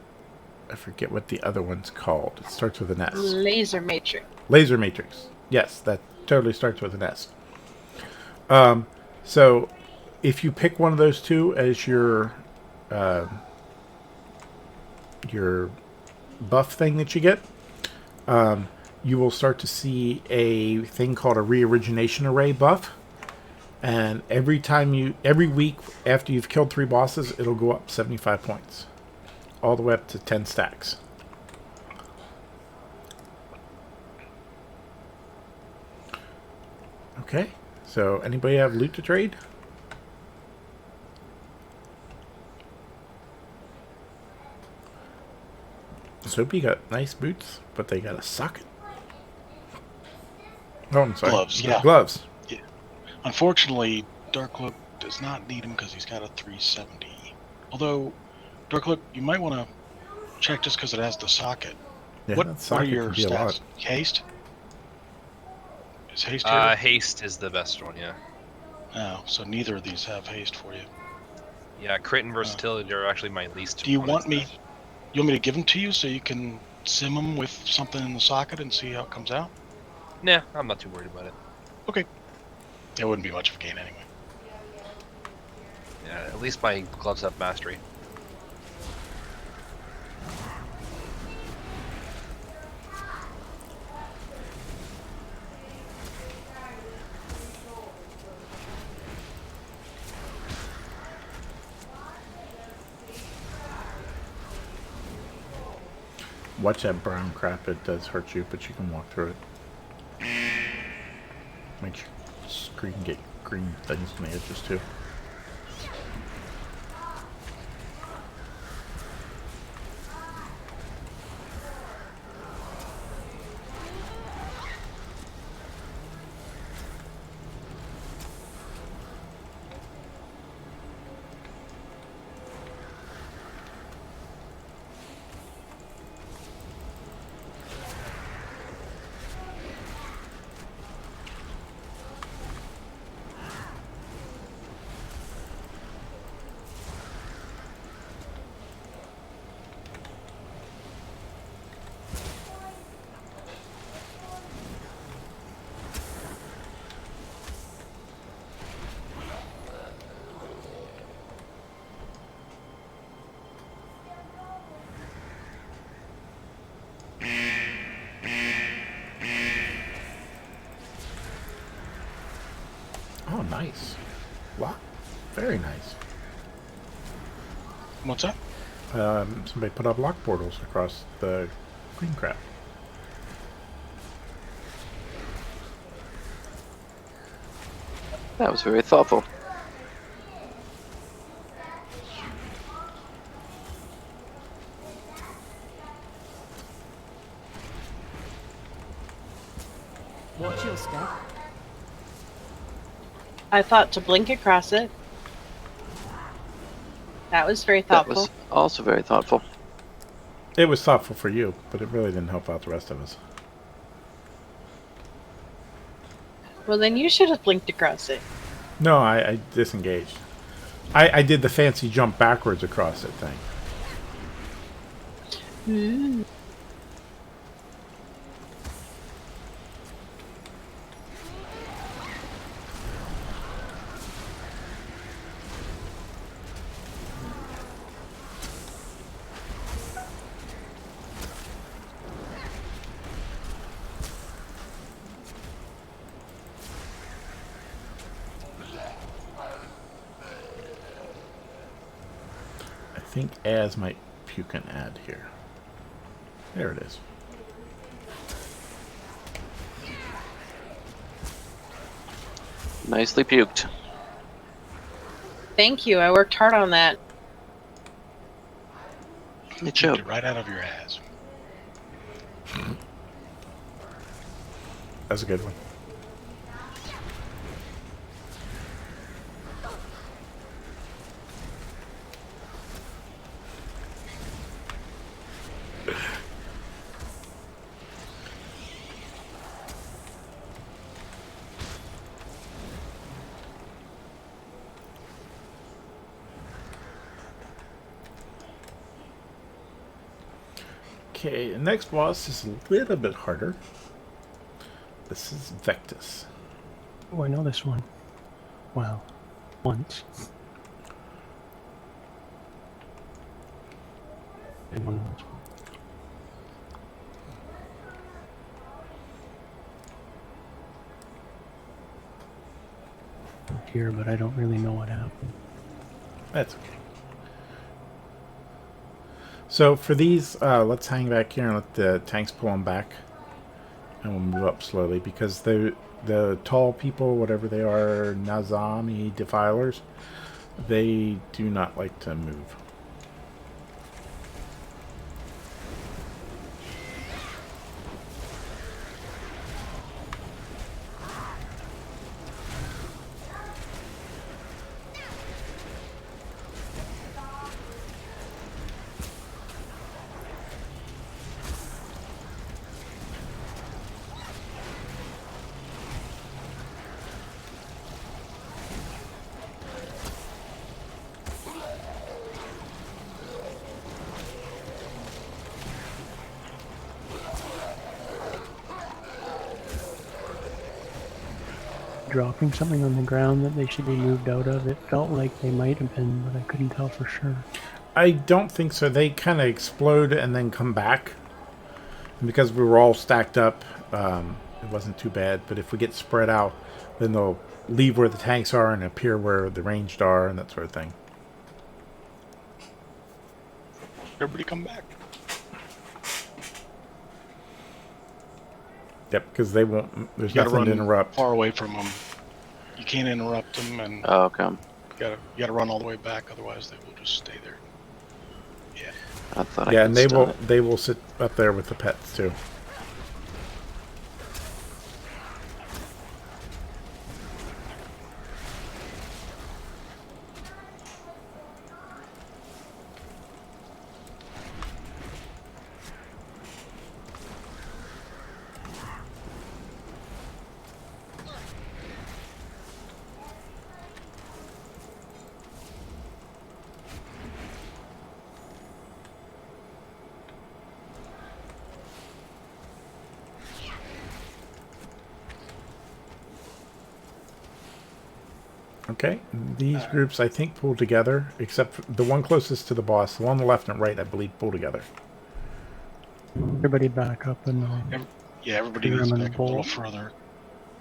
I forget what the other one's called. It starts with an S. Laser Matrix. Laser Matrix. Yes, that totally starts with an S. So, if you pick one of those two as your buff thing that you get, you will start to see a thing called a reorigination array buff. And every week after you've killed 3 bosses, it'll go up 75 points. All the way up to 10 stacks. Okay, so anybody have loot to trade? Soapy got nice boots, but they got a socket. Oh, I'm sorry. Gloves, yeah. Gloves. Yeah. Unfortunately, Darklook does not need them because he's got a 370. Although, Darklook, you might want to check just because it has the socket. Yeah, What that are socket your can be a lot. stats? Haste? Is haste here? Haste is the best one, yeah. Oh, so neither of these have haste for you. Yeah, crit and versatility are actually my least. Do you on want its me? list. You want me to give them to you so you can sim them with something in the socket and see how it comes out? Nah, I'm not too worried about it. Okay. It wouldn't be much of a gain anyway. Yeah, at least my gloves have mastery. Watch that brown crap. It does hurt you, but you can walk through it. Make sure screen get green things on the edges too. Oh, nice. Wow. Very nice. What's that? Somebody put up lock portals across the green crap. That was very thoughtful. Watch your step. I thought to blink across it. That was very That thoughtful. was also very thoughtful. It was thoughtful for you, but it really didn't help out the rest of us. Well, then you should have blinked across it. No, I disengaged. I did the fancy jump backwards across it thing. Hmm. I think as might puke an ad here. There it is. Nicely puked. Thank you. I worked hard on that. It showed. Right out of your ass. That's a good one. Okay, the next boss is a little bit harder. This is Vectus. Oh, I know this one. Well, once. I don't know this one. Here, but I don't really know what happened. That's okay. So for these, let's hang back here and let the tanks pull them back. And we'll move up slowly because the tall people, whatever they are, Nazami defilers, they do not like to move. Dropping something on the ground that they should be moved out of. It felt like they might have been, but I couldn't tell for sure. I don't think so. They kind of explode and then come back. And because we were all stacked up, it wasn't too bad. But if we get spread out, then they'll leave where the tanks are and appear where the ranged are and that sort of thing. Everybody come back. Yep, because they won't. There's You gotta nothing to run interrupt. far away from them. You can't interrupt them, and Oh, okay. you gotta run all the way back. Otherwise, they will just stay there. Yeah. I thought I Yeah, could and they stun will. it. They will sit up there with the pets too. Okay, these groups I think pull together, except for the one closest to the boss. The one on the left and right, I believe, pull together. Everybody back up and Yeah, everybody clear needs to them in back the up a little bowl. further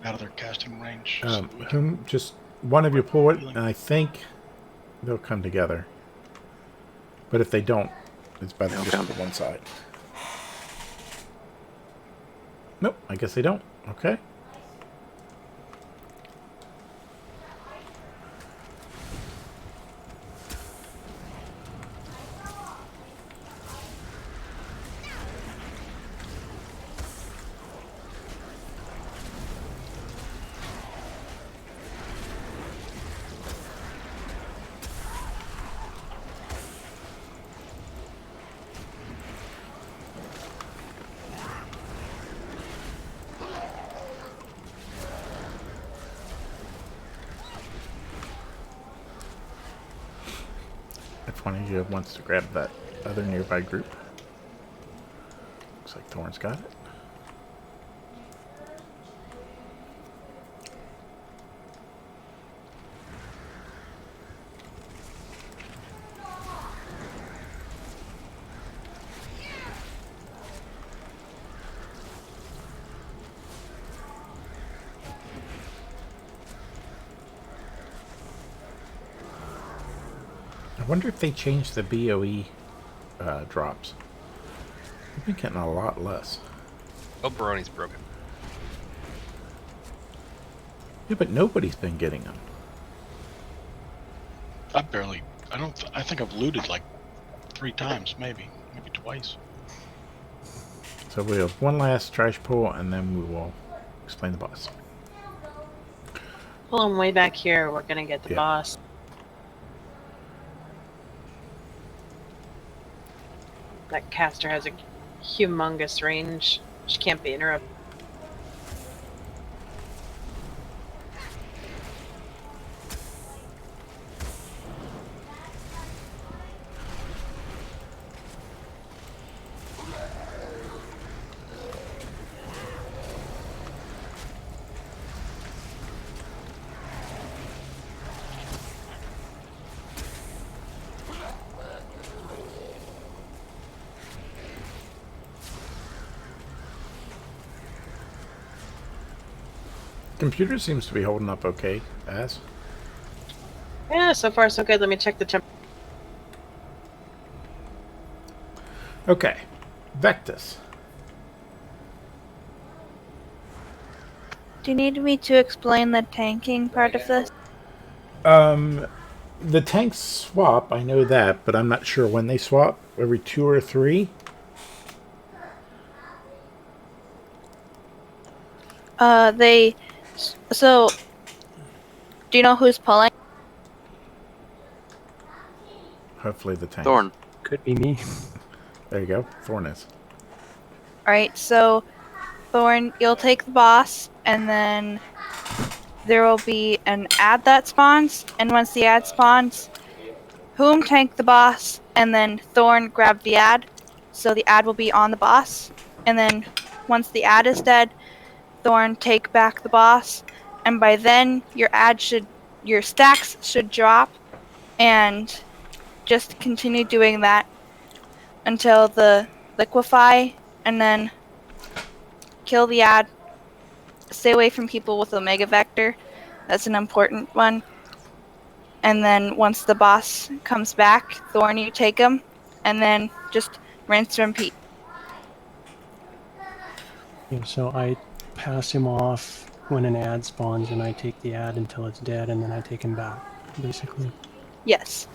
out of their casting range. so we can- Whom just one of you pull it, and I think they'll come together. But if they don't, it's better just Okay. to one side. Nope, I guess they don't. Okay. If one of you wants to grab that other nearby group. Looks like Thorn's got it. I wonder if they changed the BOE drops. I've been getting a lot less. Oh, Baroni's broken. Yeah, but nobody's been getting them. I think I've looted like 3 times, maybe twice. So we have one last trash pull, and then we will explain the boss. Pull him way back here. We're gonna get the Yeah. boss. That caster has a humongous range. She can't be interrupted. Computer seems to be holding up okay, as. Yeah, so far so good. Let me check the temp. Okay. Vectus. Do you need me to explain the tanking part of this? The tanks swap, I know that, but I'm not sure when they swap. Every 2 or 3? So, do you know who's pulling? Hopefully the tanks. Thorn. Could be me. There you go. Thorn is. Alright, so Thorn, you'll take the boss, and then there will be an ad that spawns, and once the ad spawns, Whom tank the boss, and then Thorn grab the ad, so the ad will be on the boss, and then once the ad is dead, Thorn take back the boss, and by then your stacks should drop, and just continue doing that until the liquefy, and then kill the ad. Stay away from people with Omega Vector. That's an important one. And then once the boss comes back, Thorn, you take him, and then just rinse and repeat. Yeah, so I pass him off when an ad spawns, and I take the ad until it's dead, and then I take him back, basically. Yes.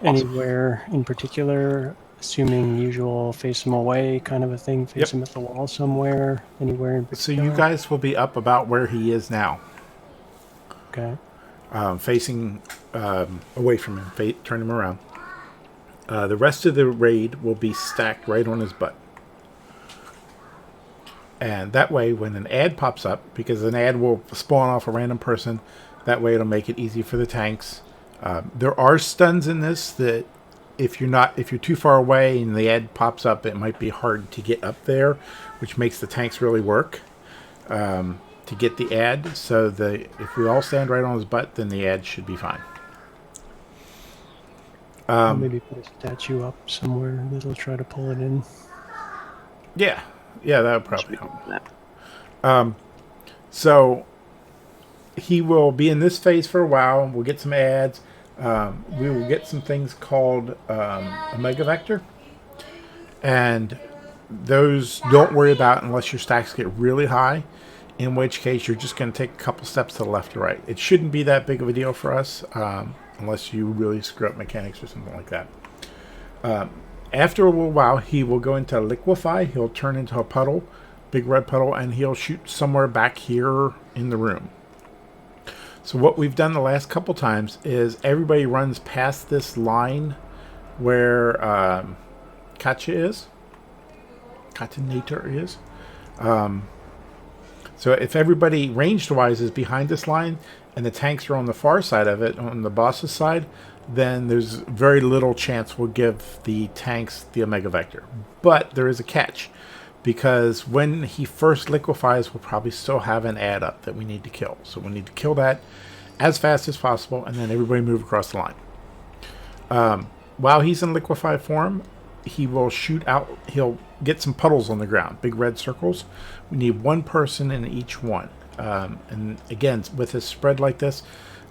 Anywhere in particular, assuming usual face him away kind of a thing, face Yep. him at the wall somewhere, anywhere in So particular? you guys will be up about where he is now. Okay. Facing away from him, turn him around. The rest of the raid will be stacked right on his butt. And that way, when an ad pops up, because an ad will spawn off a random person, that way it'll make it easy for the tanks. There are stuns in this that if you're too far away and the ad pops up, it might be hard to get up there, which makes the tanks really work to get the ad. So if we all stand right on his butt, then the ad should be fine. Or maybe put a statue up somewhere that'll try to pull it in. Yeah, that would probably help. So he will be in this phase for a while. We'll get some ads. We will get some things called Omega Vector. And those don't worry about unless your stacks get really high, in which case you're just going to take a couple steps to the left or right. It shouldn't be that big of a deal for us unless you really screw up mechanics or something like that. After a little while, he will go into liquefy. He'll turn into a puddle, big red puddle, and he'll shoot somewhere back here in the room. So what we've done the last couple times is everybody runs past this line where Katya is. Katanator is. So if everybody ranged-wise is behind this line and the tanks are on the far side of it, on the boss's side, then there's very little chance we'll give the tanks the Omega Vector. But there is a catch, because when he first liquefies, we'll probably still have an ad up that we need to kill. So we need to kill that as fast as possible, and then everybody move across the line. While he's in liquefied form, he will shoot out, he'll get some puddles on the ground, big red circles. We need one person in each one. And again, with a spread like this,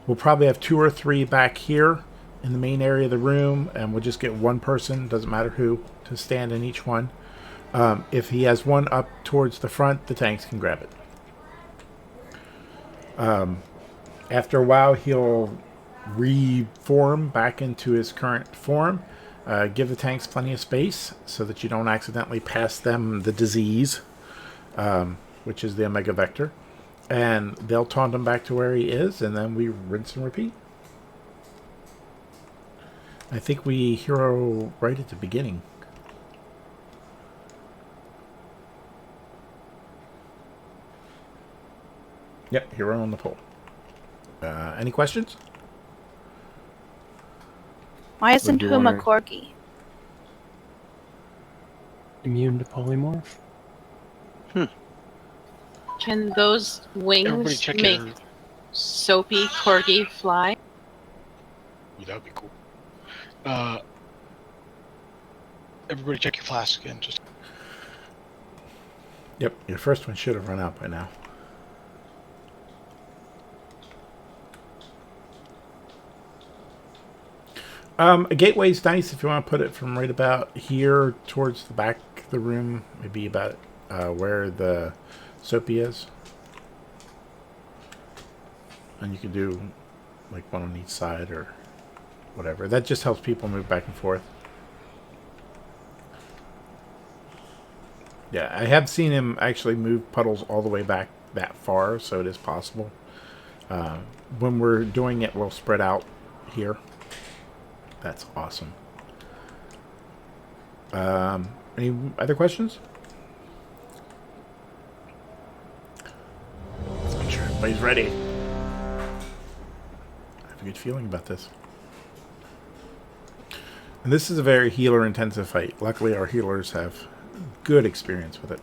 we'll probably have 2 or 3 back here in the main area of the room, and we'll just get one person, doesn't matter who, to stand in each one. If he has one up towards the front, the tanks can grab it. After a while, he'll reform back into his current form. Give the tanks plenty of space so that you don't accidentally pass them the disease. which is the Omega Vector. And they'll taunt him back to where he is, and then we rinse and repeat. I think we hero right at the beginning. Yep, hero on the pole. Any questions? Why isn't you Huma wanna- Corgi? Immune to polymorph? Can those Everybody wings check make your. Soapy Corgi fly? Ooh, that would be cool. Everybody check your flask again. Just Yep, your first one should have run out by now. A gateway's nice if you want to put it from right about here towards the back of the room, maybe about where the Soapy is. And you can do like one on each side or whatever. That just helps people move back and forth. Yeah, I have seen him actually move puddles all the way back that far, so it is possible. When we're doing it, we'll spread out here. That's awesome. Any other questions? Let's make sure everybody's ready. I have a good feeling about this. And this is a very healer-intensive fight. Luckily, our healers have good experience with it.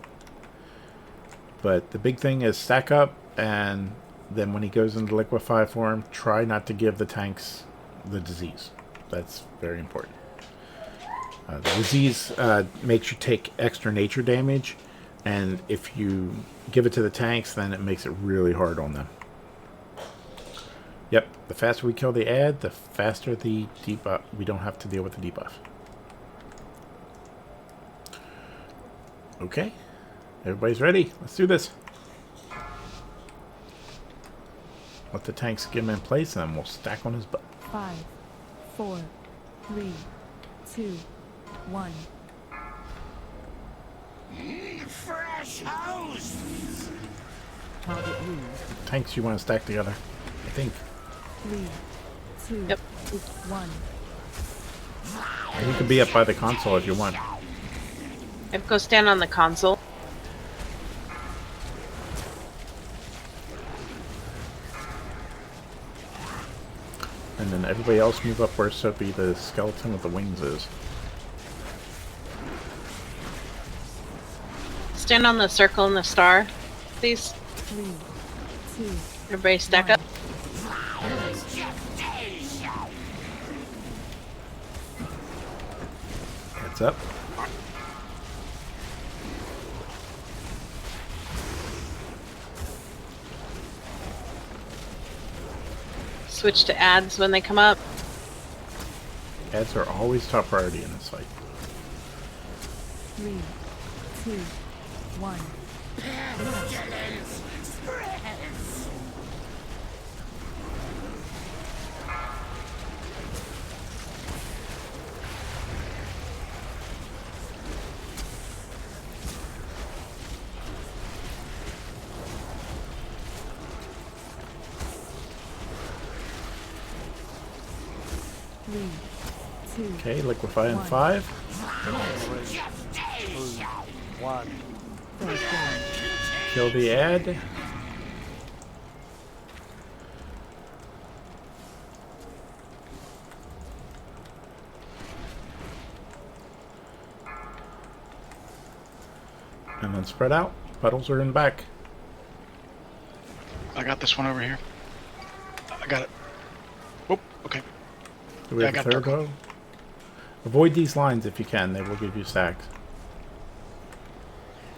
But the big thing is stack up, and then when he goes into liquefy form, try not to give the tanks the disease. That's very important. The disease makes you take extra nature damage, and if you give it to the tanks, then it makes it really hard on them. Yep, the faster we kill the ad, the faster the debuff. We don't have to deal with the debuff. Okay, everybody's ready. Let's do this. Let the tanks get him in place, and then we'll stack on his butt. 5, 4, 3, 2, 1. Fresh house! Target moved. Tanks you want to stack together, I think. 3, 2, Yep. 1. And you can be up by the console if you want. I'd go stand on the console. And then everybody else move up where Soapy, the skeleton with the wings, is. Stand on the circle and the star, please. 3, 2, Everybody stack up. Heads up. Switch to ads when they come up. Ads are always top priority in this fight. 3, 2, 1. Okay, liquefy in 5. 1. Kill the ad. And then spread out. Puddles are in back. I got this one over here. I got it. Whoop. Okay. Do we Yeah, have I a got third Darko. bow? Avoid these lines if you can. They will give you stacks.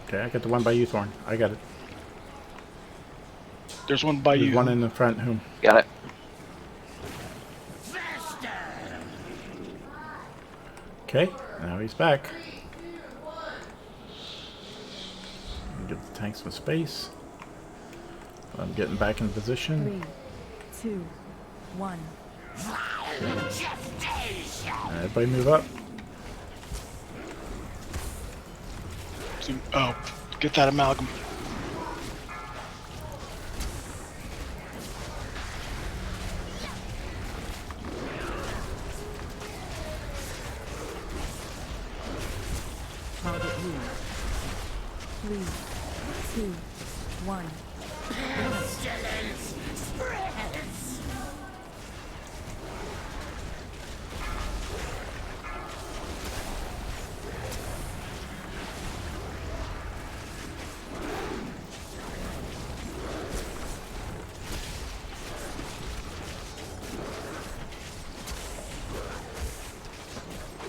Okay, I got the one by you, Thorn. I got it. There's one by There's you. one in the front. Whom? Got it. Okay, now he's back. Give the tank some space. I'm getting back in position. 3, 2, 1. Everybody move up. Oh, get that amalgam. 3, 2, 1. Pestilence spreads.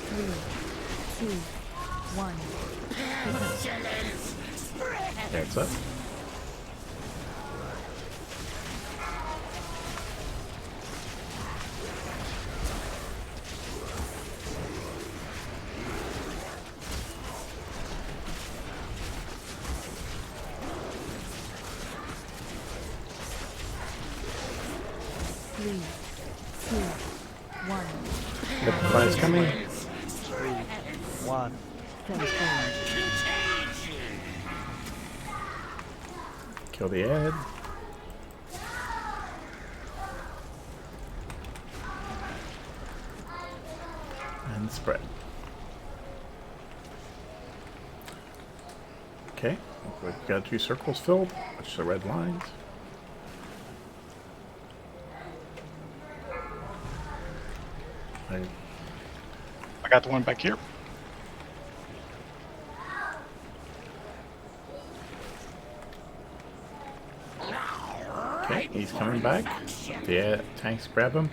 Three, 2, 1. Pestilence spreads. That's up. Three, 2, 1. Liquefy's coming. 3, 1. Transform. Kill the ad. And spread. Okay, we've got 2 circles filled, which are the red lines. I got the one back here. Okay, he's coming back. The tanks grab him.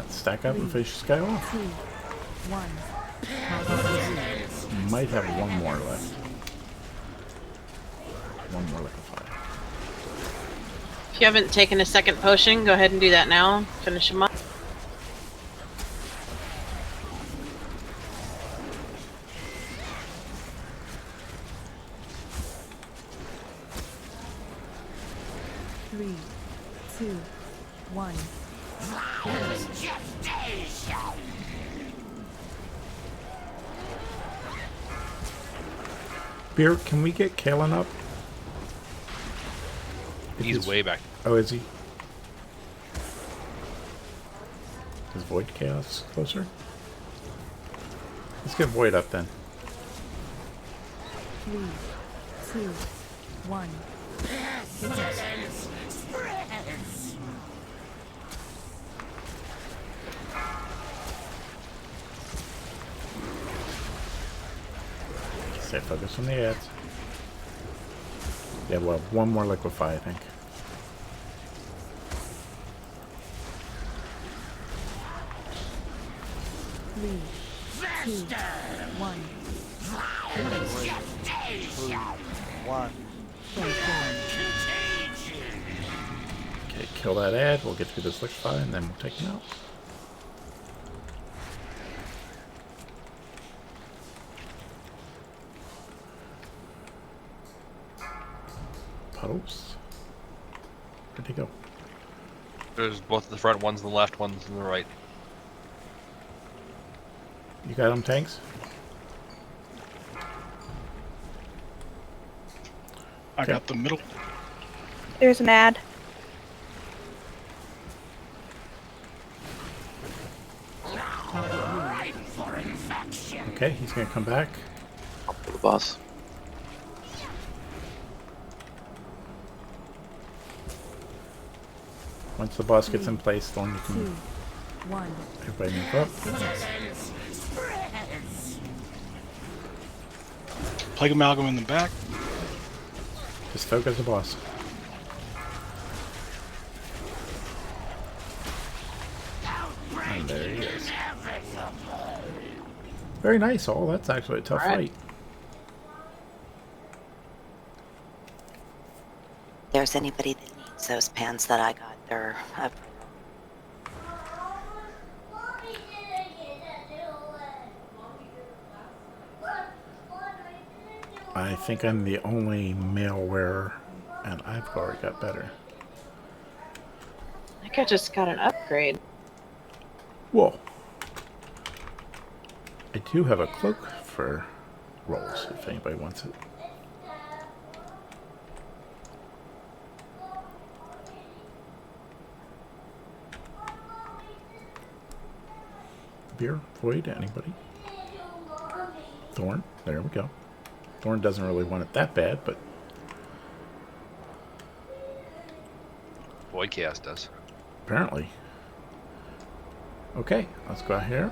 Stack up and finish this guy off. 2, 1. Might have one more left. One more liquefy. If you haven't taken a second potion, go ahead and do that now. Finish him up. Three, 2, 1. Beer, can we get Kalen up? He's way back. Oh, is he? Is Void Chaos closer? Let's get Void up then. 3, 2, 1. Pestilence spreads. Stay focused on the ads. Yeah, well, one more liquefy, I think. Three, 2, 1. 1. Transform. Okay, kill that ad. We'll get through this liquefy and then we'll take him out. Puddles. Where'd he go? There's both the front ones and the left ones and the right. You got him, tanks? I got the middle. There's an ad. Okay, he's gonna come back. The boss. Once the boss gets in place, then you 2, can 1. everybody move up. Pestilence spreads. Plague Amalgam in the back. Just focus the boss. And there he is. Very nice, all. That's actually a tough fight. If there's anybody that needs those pants that I got, they're up. I think I'm the only male wearer, and I've already got better. I think I just got an upgrade. Whoa. I do have a cloak for rolls, if anybody wants it. Beer, Void, anybody? Thorn, there we go. Thorn doesn't really want it that bad, but Void Chaos does. apparently. Okay, let's go out here.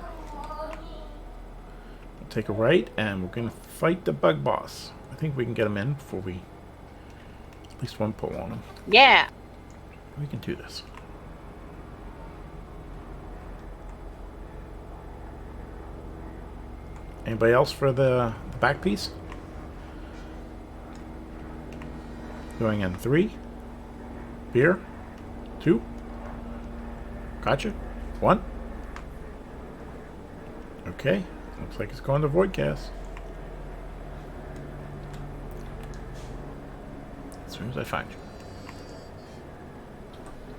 We'll take a right, and we're gonna fight the bug boss. I think we can get him in before we at least one pull on him. Yeah. We can do this. Anybody else for the back piece? Going in 3. Beer. 2. Gotcha. 1. Okay. Looks like it's going to Voidcast. As soon as I find you.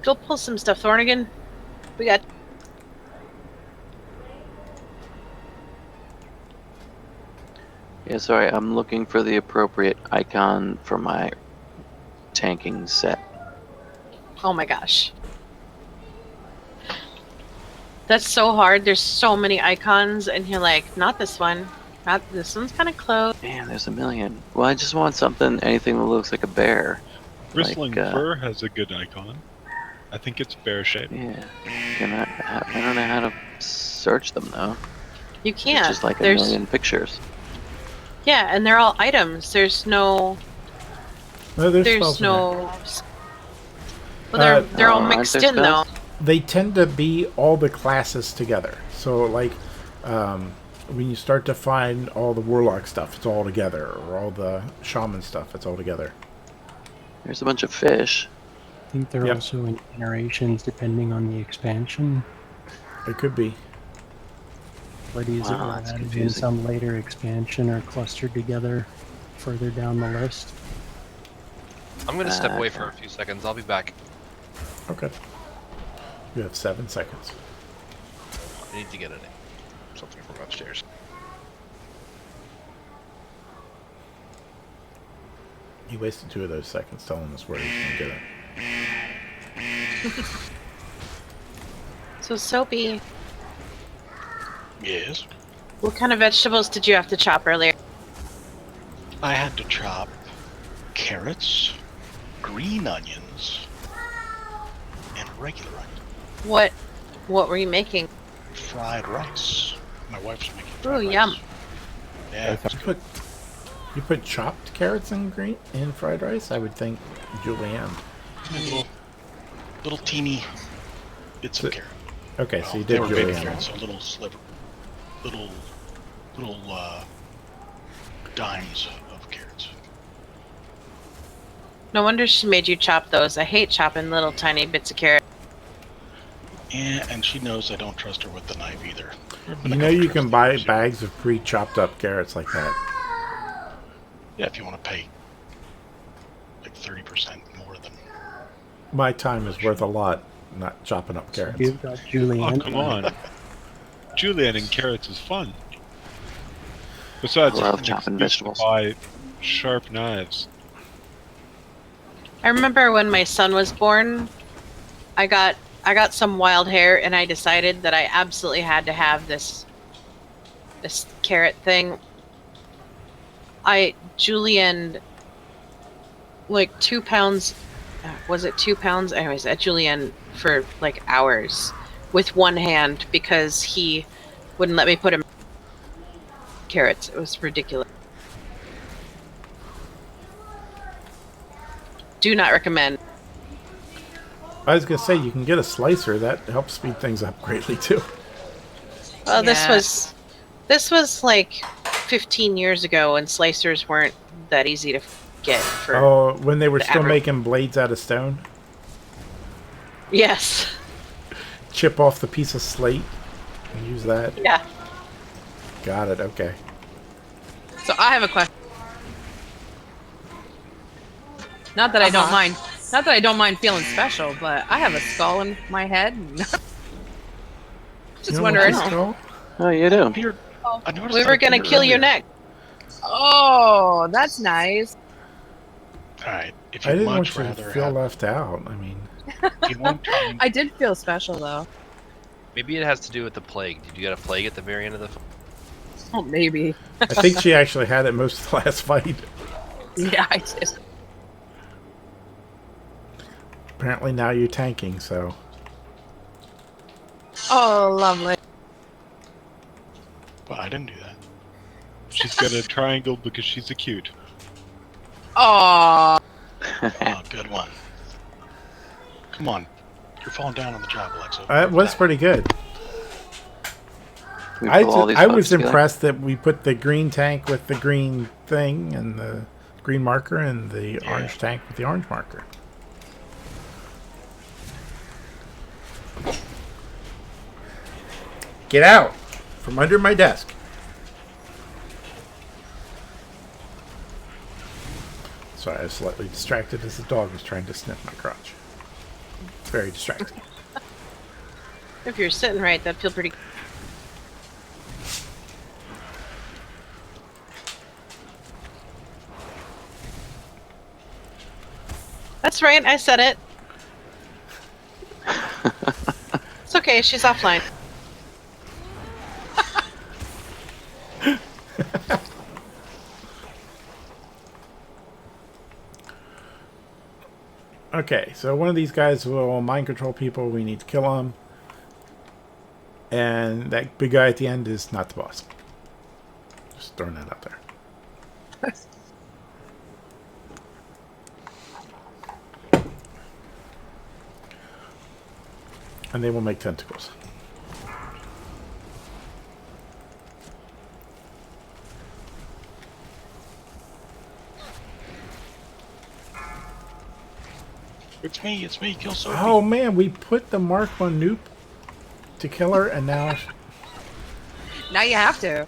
Go pull some stuff, Thornigan. We got. Yeah, sorry, I'm looking for the appropriate icon for my tanking set. Oh my gosh. That's so hard. There's so many icons, and you're like, not this one. Not this one's kind of close. Man, there's a million. Well, I just want something, anything that looks like a bear. Bristling Like, Fur has a good icon. I think it's bear shaped. Yeah. I don't know how to search them though. You can't. It's just like a There's million pictures. yeah, and they're all items. There's no. No, There's spells in no. Well, they're all mixed in though. They tend to be all the classes together. So, like, when you start to find all the warlock stuff, it's all together, or all the shaman stuff, it's all together. There's a bunch of fish. I think they're also in generations depending on the expansion. It could be. Abilities that were added in some later expansion are clustered together further down the list. I'm gonna step away for a few seconds. I'll be back. Okay. You have 7 seconds. I need to get something from upstairs. He wasted 2 of those seconds telling us where he's gonna get it. So Soapy, Yes. what kind of vegetables did you have to chop earlier? I had to chop carrots, green onions, and regular onions. What were you making? Fried rice. My wife's making Ooh, fried rice. yum. Yeah, it's good. You put chopped carrots in fried rice? I would think Julianne. Little teeny bits of carrot. Okay, so you They did were baby Julianne. carrots, so little sliver, little dimes of carrots. No wonder she made you chop those. I hate chopping little tiny bits of carrot. Yeah, and she knows I don't trust her with the knife either. You know you can buy bags of pre-chopped up carrots like that. Yeah, if you want to pay like 30% more than. My time is worth a lot, not chopping up carrots. You've got Julianne. Oh, come on. Julianne and carrots is fun. Besides, I love it's an chopping excuse to buy sharp knives. I remember when my son was born, I got some wild hair, and I decided that I absolutely had to have this carrot thing. I julienned like 2 pounds. Was it 2 pounds? Anyways, at julienne for like hours with one hand because he wouldn't let me put him carrots. It was ridiculous. Do not recommend. I was gonna say you can get a slicer that helps speed things up greatly too. Well, this was like 15 years ago, and slicers weren't that easy to get. For when they were the still average. making blades out of stone, Yes. chip off the piece of slate and use that. Yeah. Got it. Okay. So I have a question. Not that I don't mind. Not that I don't mind feeling special, but I have a skull in my head. Just wondering. Oh, you do. Peter, We were gonna kill your neck. Oh, that's nice. Alright, if I you'd didn't much want you to rather feel have. left out. I mean, I did feel special though. Maybe it has to do with the plague. Did you get a plague at the very end of the fight? Oh, maybe. I think she actually had it most of the last fight. Yeah, I did. Apparently now you're tanking, so... Oh, lovely. But I didn't do that. She's got a triangle because she's a cute. Aww. Oh, good one. Come on. You're falling down on the job, Alexa. It was pretty good. We I pull all these was folks together. impressed that we put the green tank with the green thing and the green marker and the orange tank with the orange marker. Get out from under my desk. Sorry, I was slightly distracted as the dog was trying to sniff my crotch. It's very distracting. If you're sitting right, that'd feel pretty. That's right, I said it. It's okay, she's offline. Okay, so one of these guys will mind control people. We need to kill him. And that big guy at the end is not the boss. Just throwing that out there. And they will make tentacles. It's me, kill Sophie. Oh man, we put the mark on Noop to kill her, and now... Now you have to.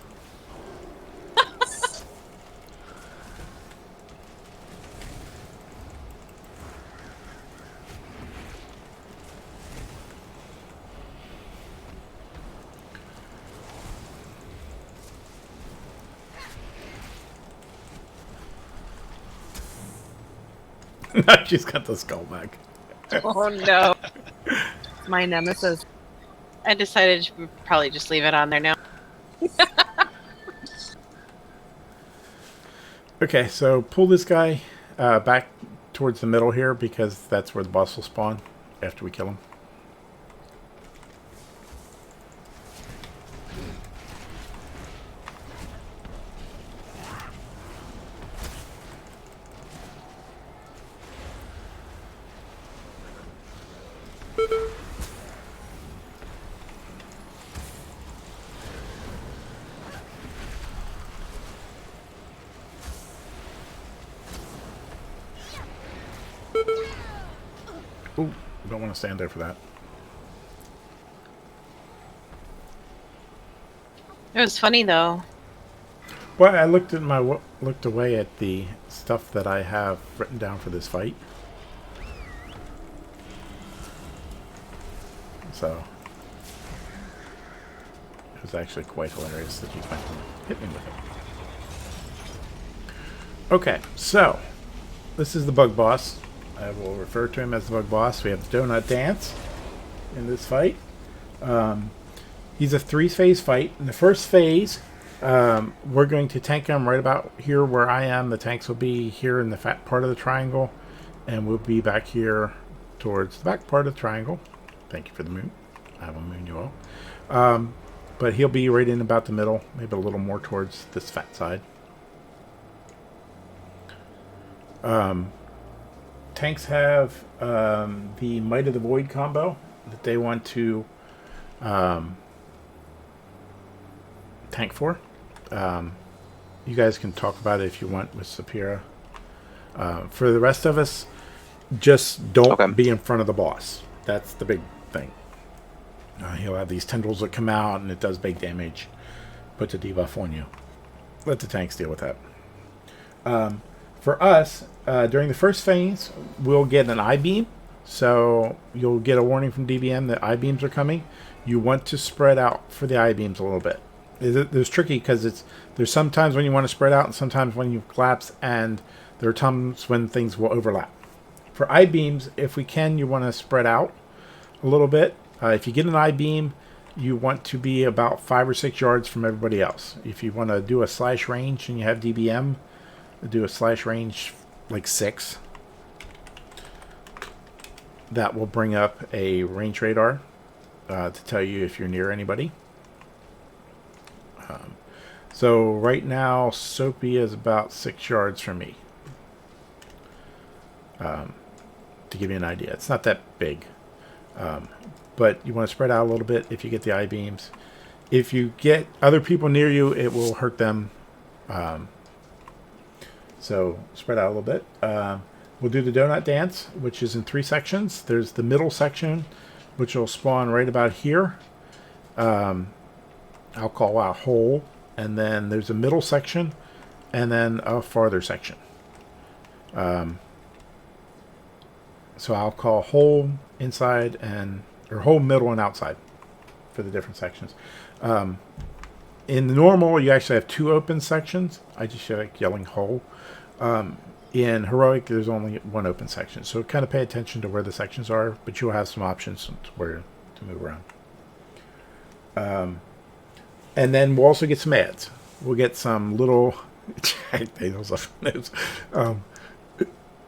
Now she's got the skull back. Oh no. It's my nemesis. I decided to probably just leave it on there now. Okay, so pull this guy back towards the middle here, because that's where the boss will spawn after we kill him. Ooh, don't want to stand there for that. It was funny though. Well, I looked away at the stuff that I have written down for this fight. So it was actually quite hilarious that you went and hit me with it. Okay, so this is the bug boss. I will refer to him as the bug boss. We have the donut dance in this fight. He's a 3-phase fight. In the first phase, we're going to tank him right about here where I am. The tanks will be here in the fat part of the triangle, and we'll be back here towards the back part of the triangle. Thank you for the moon. I will moon you all. But he'll be right in about the middle, maybe a little more towards this fat side. Tanks have the Might of the Void combo that they want to tank for. You guys can talk about it if you want with Sapira. For the rest of us, just don't be in front of the boss. That's the big thing. He'll have these tendrils that come out, and it does big damage. Puts a debuff on you. Let the tanks deal with that. For us, during the first phase, we'll get an I-beam. So you'll get a warning from DBM that I-beams are coming. You want to spread out for the I-beams a little bit. It's tricky because there's sometimes when you want to spread out and sometimes when you collapse, and there are times when things will overlap. For I-beams, if we can, you want to spread out a little bit. If you get an I-beam, you want to be about 5 or 6 yards from everybody else. If you want to do a slash range and you have DBM, do a slash range like 6. That will bring up a range radar to tell you if you're near anybody. So right now, Soapy is about 6 yards from me. To give you an idea, it's not that big. But you want to spread out a little bit if you get the I-beams. If you get other people near you, it will hurt them. So spread out a little bit. We'll do the donut dance, which is in 3 sections. There's the middle section, which will spawn right about here. I'll call out hole. And then there's a middle section, and then a farther section. So I'll call hole inside or hole middle and outside for the different sections. In the normal, you actually have 2 open sections. I just like yelling hole. In heroic, there's only 1 open section. So kind of pay attention to where the sections are, but you'll have some options where to move around. And then we'll also get some ads. We'll get some little...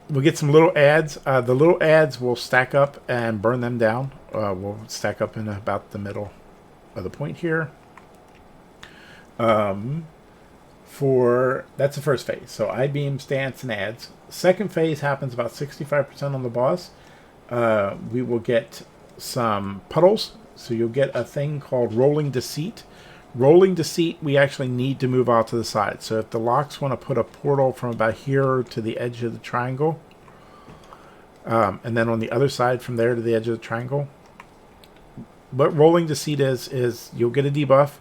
we'll get some little ads. The little ads will stack up and burn them down. We'll stack up in about the middle of the point here. That's the first phase. So I-beam, stance, and ads. Second phase happens about 65% on the boss. We will get some puddles. So you'll get a thing called Rolling Deceit. Rolling Deceit, we actually need to move out to the side. So if the locks want to put a portal from about here to the edge of the triangle, and then on the other side from there to the edge of the triangle, what Rolling Deceit is you'll get a debuff,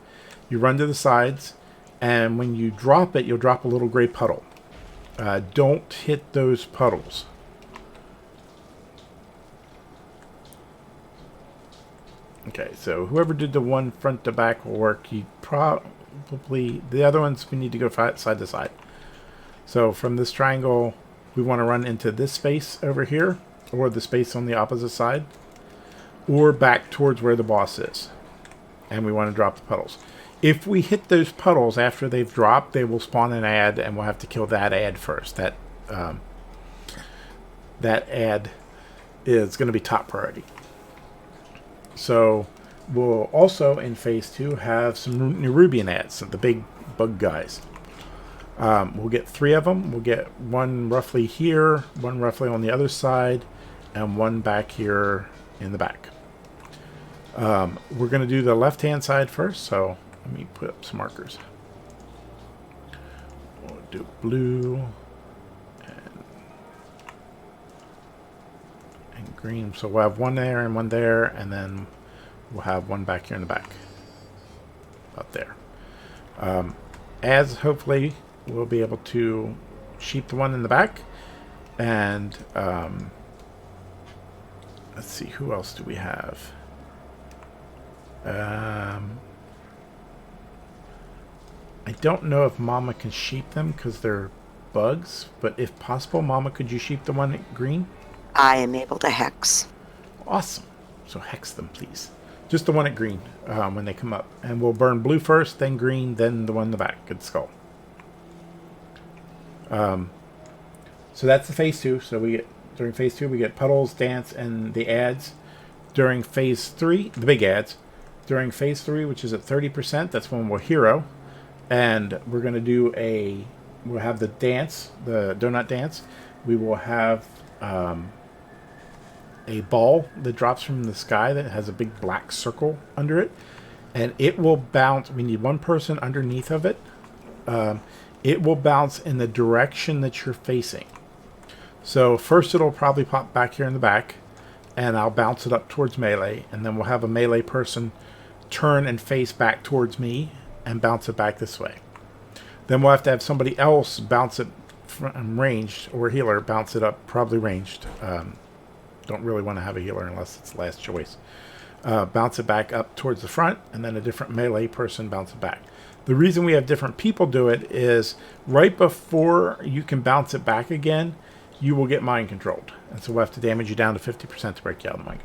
you run to the sides, and when you drop it, you'll drop a little gray puddle. Don't hit those puddles. Okay, so whoever did the one front to back will work. You probably... The other ones, we need to go side to side. So from this triangle, we want to run into this space over here, or the space on the opposite side, or back towards where the boss is. And we want to drop the puddles. If we hit those puddles after they've dropped, they will spawn an ad, and we'll have to kill that ad first. That ad is going to be top priority. So we'll also, in phase 2, have some Nerubian ads, so the big bug guys. We'll get 3 of them. We'll get one roughly here, one roughly on the other side, and one back here in the back. We're going to do the left-hand side first, so let me put up some markers. We'll do blue and green. So we'll have one there and one there, and then we'll have one back here in the back. About there. As hopefully we'll be able to sheep the one in the back. And let's see, who else do we have? I don't know if Mama can sheep them because they're bugs, but if possible, Mama, could you sheep the one in green? I am able to hex. Awesome. So hex them, please. Just the one at green when they come up. And we'll burn blue first, then green, then the one in the back. Good skull. So that's the phase 2. So we get during phase 2 we get puddles, dance, and the ads. During phase 3, the big ads. During phase 3, which is at 30%, that's when we'll hero. And we're going to do we'll have the dance, the donut dance. We will have a ball that drops from the sky that has a big black circle under it, and it will bounce. We need one person underneath of it. It will bounce in the direction that you're facing. So first it'll probably pop back here in the back, and I'll bounce it up towards melee, and then we'll have a melee person turn and face back towards me and bounce it back this way. Then we'll have to have somebody else bounce it from ranged, or healer bounce it up, probably ranged. Don't really want to have a healer unless it's last choice. Bounce it back up towards the front, and then a different melee person bounce it back. The reason we have different people do it is right before you can bounce it back again, you will get mind controlled. And so we'll have to damage you down to 50% to break you out of mind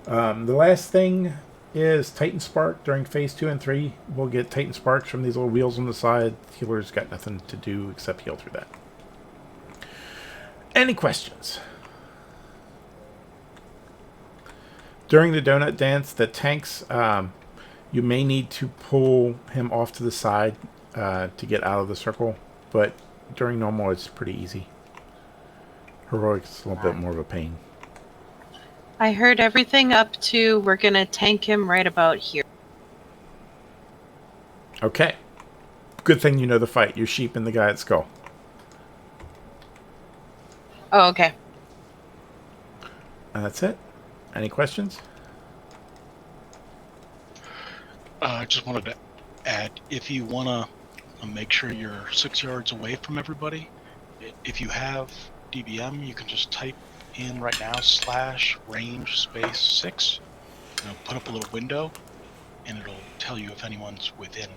The last thing is Titan Spark during phase 2 and 3. We'll get Titan Sparks from these little wheels on the side. Healer's got nothing to do except heal through that. Any questions? During the donut dance, the tanks, you may need to pull him off to the side to get out of the circle, but during normal it's pretty easy. Heroic's a little bit more of a pain. I heard everything up to we're gonna tank him right about here. Okay. Good thing you know the fight. You're sheep and the guy at Skull. Oh, okay. And that's it. Any questions? I just wanted to add, if you want to make sure you're 6 yards away from everybody, if you have DBM, you can just type in right now /range space 6. Put up a little window, and it'll tell you if anyone's within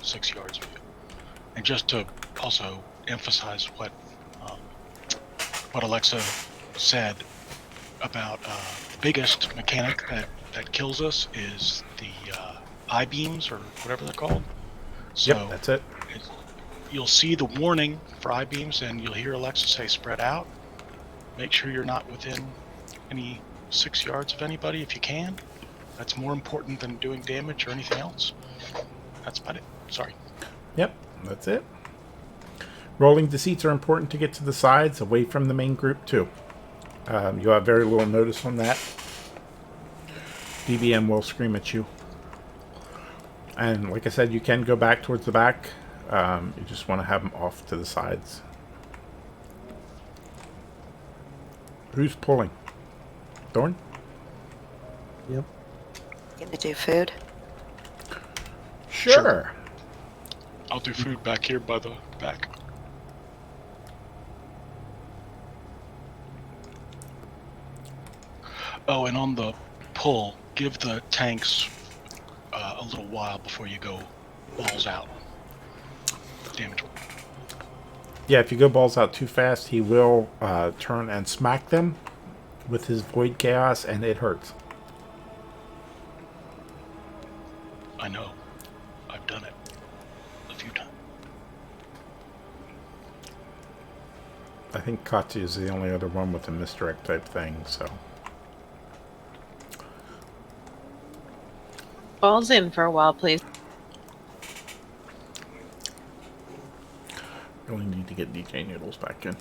6 yards of you. And just to also emphasize what Alexa said about the biggest mechanic that kills us is the I-beams, or whatever they're called. So yep, that's it. You'll see the warning for I-beams, and you'll hear Alexa say spread out. Make sure you're not within any 6 yards of anybody if you can. That's more important than doing damage or anything else. That's about it. Sorry. Yep, that's it. Rolling deceits are important to get to the sides, away from the main group too. You'll have very little notice on that. DBM will scream at you. And like I said, you can go back towards the back. You just want to have them off to the sides. Who's pulling? Thorn? Yep. Gonna do food? Sure. I'll do food back here by the back. Oh, and on the pull, give the tanks a little while before you go balls out. Damage. Yeah, if you go balls out too fast, he will turn and smack them with his Void Chaos, and it hurts. I know. I've done it a few times. I think Katsu is the only other one with a misdirect type thing, so. Balls in for a while, please. Really need to get DJ Noodles back in.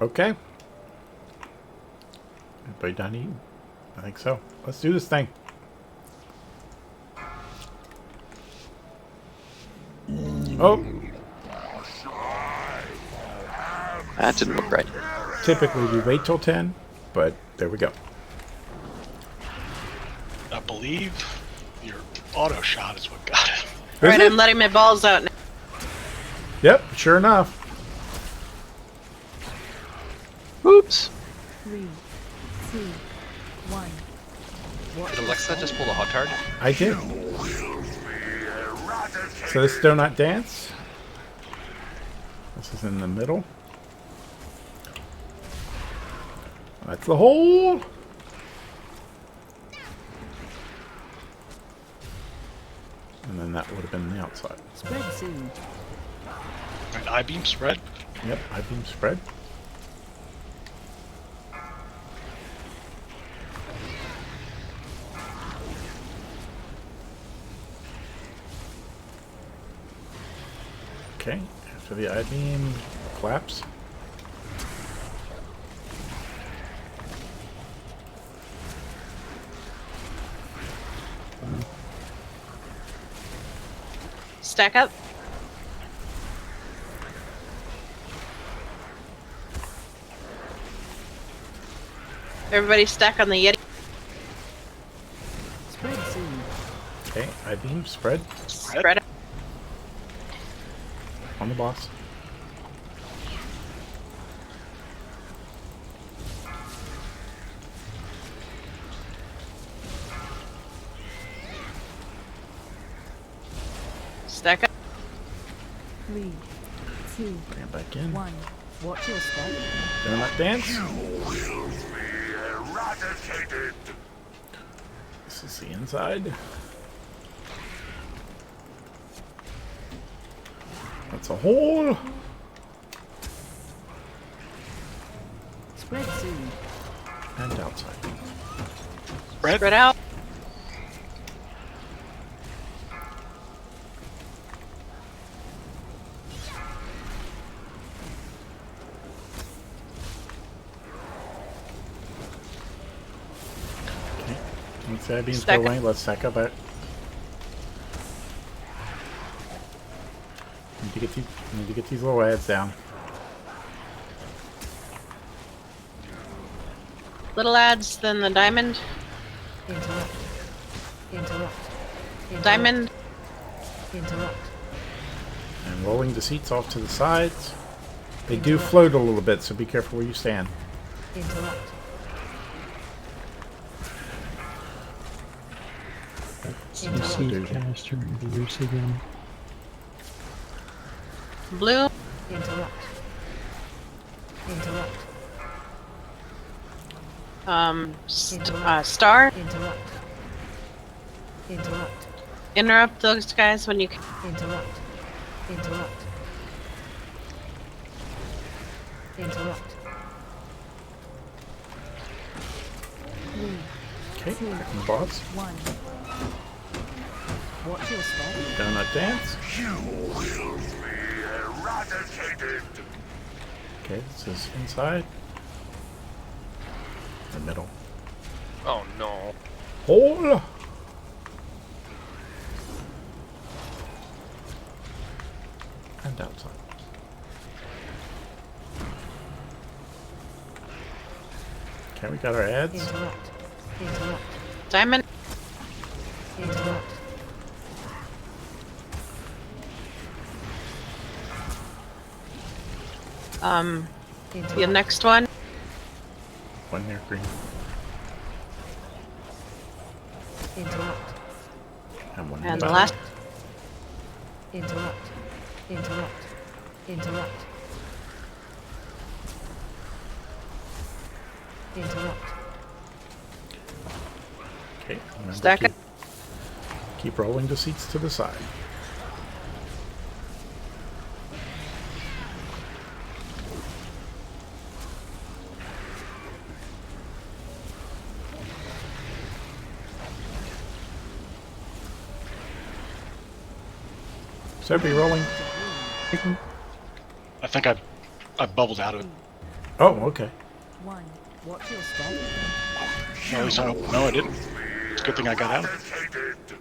Okay. Everybody done eating? I think so. Let's do this thing. Oh! That didn't look right. Typically we wait till 10, but there we go. I believe your auto shot is what got it. Alright, I'm letting my balls out now. Yep, sure enough. Oops. 3, 2, 1. Did Alexa just pull a hot tard? I did. So this donut dance. This is in the middle. That's the hole. And then that would have been the outside. Spread soon. An I-beam spread? Yep, I-beam spread. Okay, after the I-beam, collapse. Stack up. Everybody stack on the Yeti. Spread soon. Okay, I-beam spread Spread up. on the boss. Stack up. 3, 2, Bring it back in. 1. Watch your step. Donut dance. This is the inside. That's a hole. Spread soon. And outside. Spread out. Instead being Stack still away, let's stack up it. Need to get these little ads down. Little ads, then the diamond. Interrupt. Interrupt. Diamond. Interrupt. And rolling the seats off to the sides. They do float a little bit, so be careful where you stand. Interrupt. CC caster reverse again. Blue. Interrupt. Interrupt. Star. Interrupt. Interrupt. Interrupt those guys when you can. Interrupt. Interrupt. Interrupt. 3, Okay, back in the box. 1. Watch your step. Donut dance. You will be eradicated. Okay, this is inside. The middle. Oh no. Hole! And outside. Okay, we got our ads. Interrupt. Interrupt. Diamond. Interrupt. The next one. One near green. Interrupt. And one And in the the last. Interrupt. Interrupt. Interrupt. Interrupt. Okay, remember Stack keep, keep rolling the seats to the side. So be rolling. I think I bubbled out of it. Oh, okay. 1. Watch your step. Well, at least I hope. No, I didn't. It's a good thing I got out of it.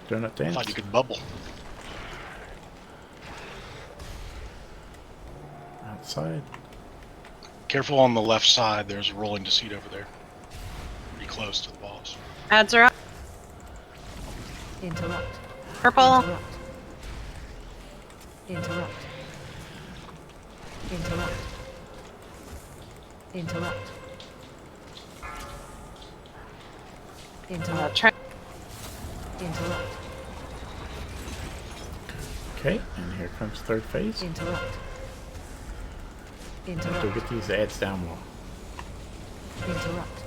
Donut I dance. thought you could bubble. Outside. Careful on the left side. There's a rolling to seat over there. Pretty close to the balls. Ads are up. Interrupt. Purple. Interrupt. Interrupt. Interrupt. Interrupt. Try. Interrupt. Okay, and here comes third phase. Interrupt. Have Interrupt. to get these ads down well. Interrupt.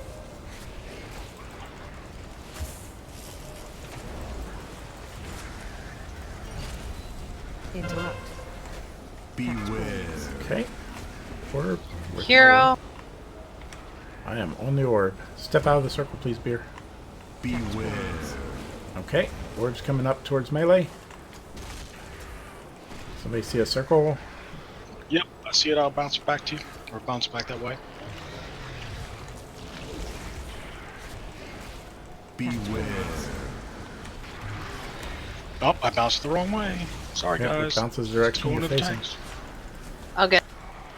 Interrupt. Beware. Okay. Orb. Where's my Hero. orb? I am on the orb. Step out of the circle, please, Beer. Beware. Okay. Orb's coming up towards melee. Somebody see a circle? Yep, I see it. I'll bounce back to you. Or bounce back that way. Beware. Oh, I bounced the wrong way. Sorry, Yep, it guys. bounces the direction Going you're to the facing. tanks. I'll get.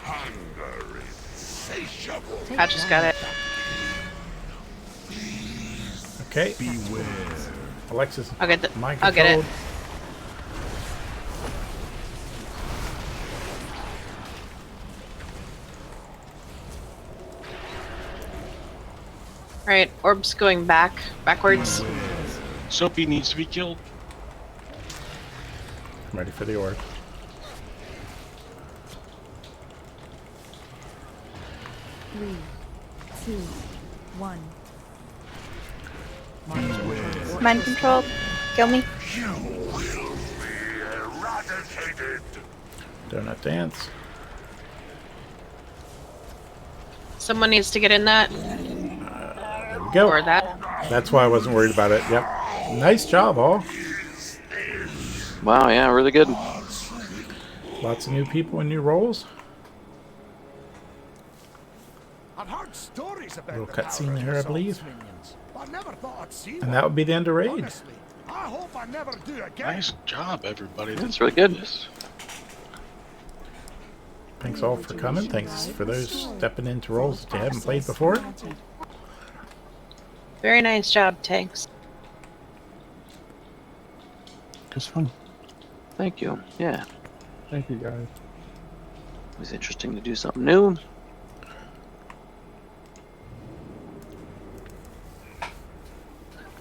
Hunger is insatiable. I just got it. Okay. Beware. Alexis, I'll get the. mind I'll get it. controlled. Right, orb's going backwards. Soapy needs to be killed. I'm ready for the orb. Three, two, one. Mind control. Kill me. You will be eradicated. Donut dance. Someone needs to get in that. There we go. Or that. That's why I wasn't worried about it. Yep. Nice job, all. Wow, yeah, really good. Lots of new people and new roles. I've heard stories about Little the cutscene power of there, I yourselves, believe. minions, but I never thought I'd see And one. that would be the end of raid. Honestly, I hope I never do again. Nice job, everybody. That's really good. Thanks all for coming. Thanks for those stepping into roles that you haven't played before. Very nice job, Tanks. It was fun. Thank you. Yeah. Thank you, guys. It was interesting to do something new.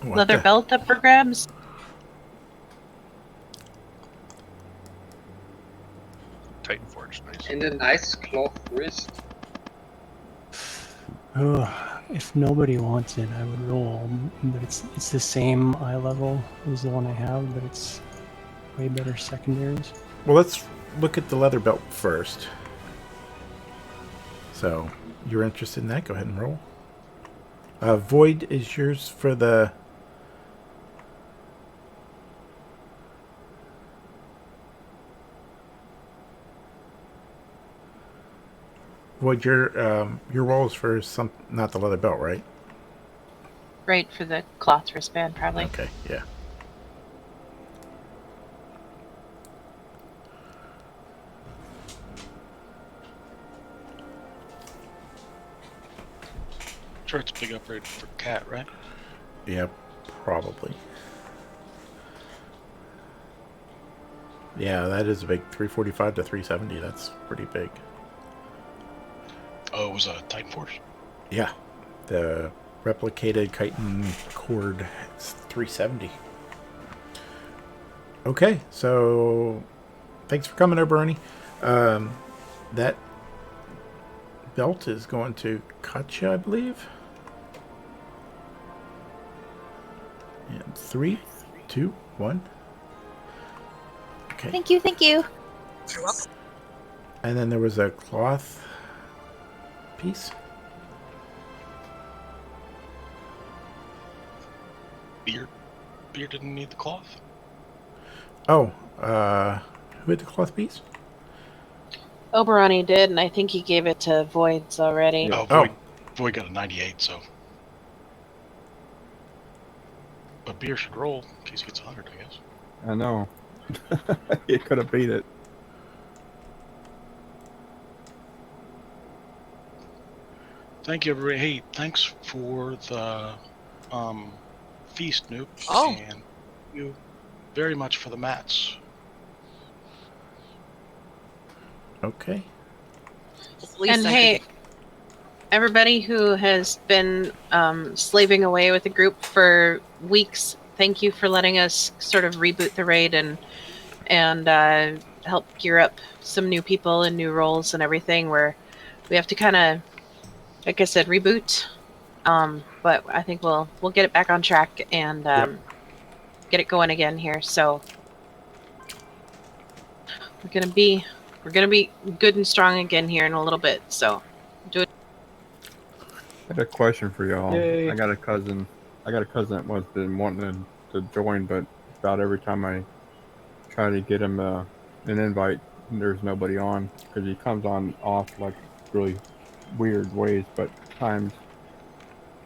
Leather belt up for grabs. Titan Forge, nice. And a nice cloth wrist. If nobody wants it, I would roll. But it's the same eye level as the one I have, but it's way better secondaries. Well, let's look at the leather belt first. So, you're interested in that? Go ahead and roll. Void is yours for the... Void, your roll is for some, not the leather belt, right? Right, for the cloth wristband, probably. Okay, yeah. Sure, it's a big upgrade for Cat, right? Yeah, probably. Yeah, that is a big 345 to 370. That's pretty big. Oh, it was a Titan Force? Yeah. The replicated chitin cord, it's 370. Okay, so thanks for coming over, Ernie. That belt is going to Katya, I believe. And 3, 2, 1. Okay. Thank you, thank you. You're welcome. And then there was a cloth piece. Beard didn't need the cloth? Oh, who had the cloth piece? Oberoni did, and I think he gave it to Voids already. Oh, Void got a 98, so. But Beer should roll in case he gets 100, I guess. I know. He could have beat it. Thank you, everybody. Hey, thanks for the feast, Noob. Oh. And you very much for the mats. Okay. And hey, everybody who has been slaving away with the group for weeks, thank you for letting us sort of reboot the raid and help gear up some new people and new roles and everything. Where we have to kind of, like I said, reboot. But I think we'll get it back on track and get it going again here. So we're gonna be good and strong again here in a little bit. So do it. I got a question for y'all. Yay. I got a cousin that was been wanting to join, but about every time I try to get him an invite, there's nobody on because he comes on off like really weird ways, but times.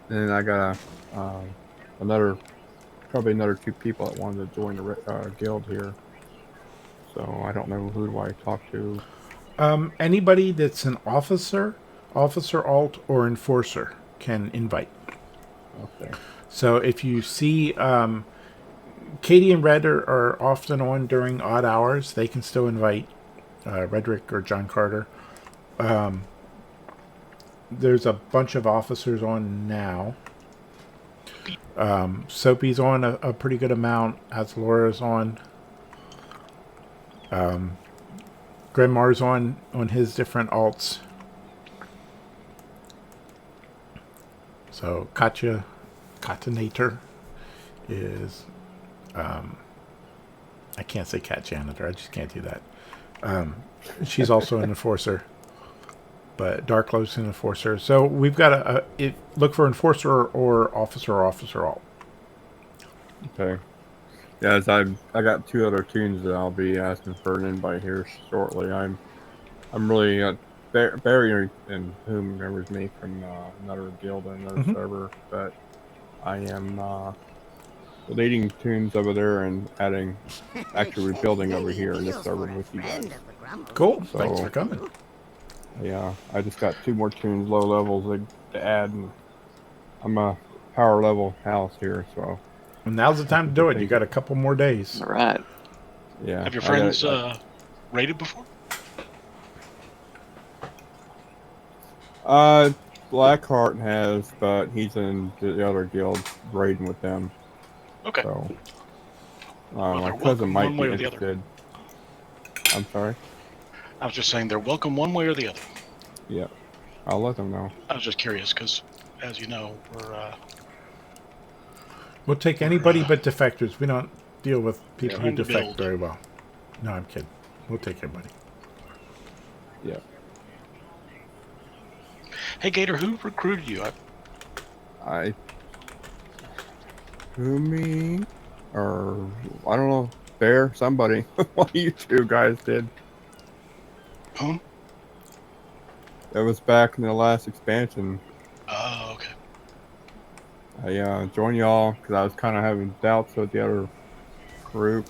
And then I got probably another 2 people that wanted to join the guild here. So I don't know who do I talk to. Anybody that's an officer, alt, or enforcer can invite. Okay. So if you see Katie and Red are often on during odd hours, they can still invite Redrick or John Carter. There's a bunch of officers on now. Soapy's on a pretty good amount, as Laura's on. Grenmar's on his different alts. So Katanator is I can't say cat janitor. I just can't do that. She's also an enforcer, but Darklow's an enforcer. So we've got look for enforcer or officer alt. Okay. Yeah, as I got 2 other tunes that I'll be asking for an invite here shortly. I'm really Barry and whom remembers me from another guild and another server, but I am leading tunes over there and actually rebuilding over here in this server with you guys. Cool. So, thanks for coming. Yeah, I just got 2 more tunes, low levels to add, and I'm a power level house here, so. Well, now's the time to do it. You got a couple more days. All right. Yeah. Have your friends raided before? Blackheart has, but he's in the other guild raiding with them. Okay. So, Well, my they're cousin welcome might one way be or the other. interested. I'm sorry? I was just saying they're welcome one way or the other. Yeah. I'll let them know. I was just curious because, as you know, We'll take anybody but defectors. We don't deal with people who Trying to defect build. very well. No, I'm kidding. We'll take everybody. Yeah. Hey, Gator, who recruited you? Who, me? Or, I don't know, Bear, somebody. One of you 2 guys did. Whom? That was back in the last expansion. Oh, okay. I joined y'all because I was kind of having doubts with the other group.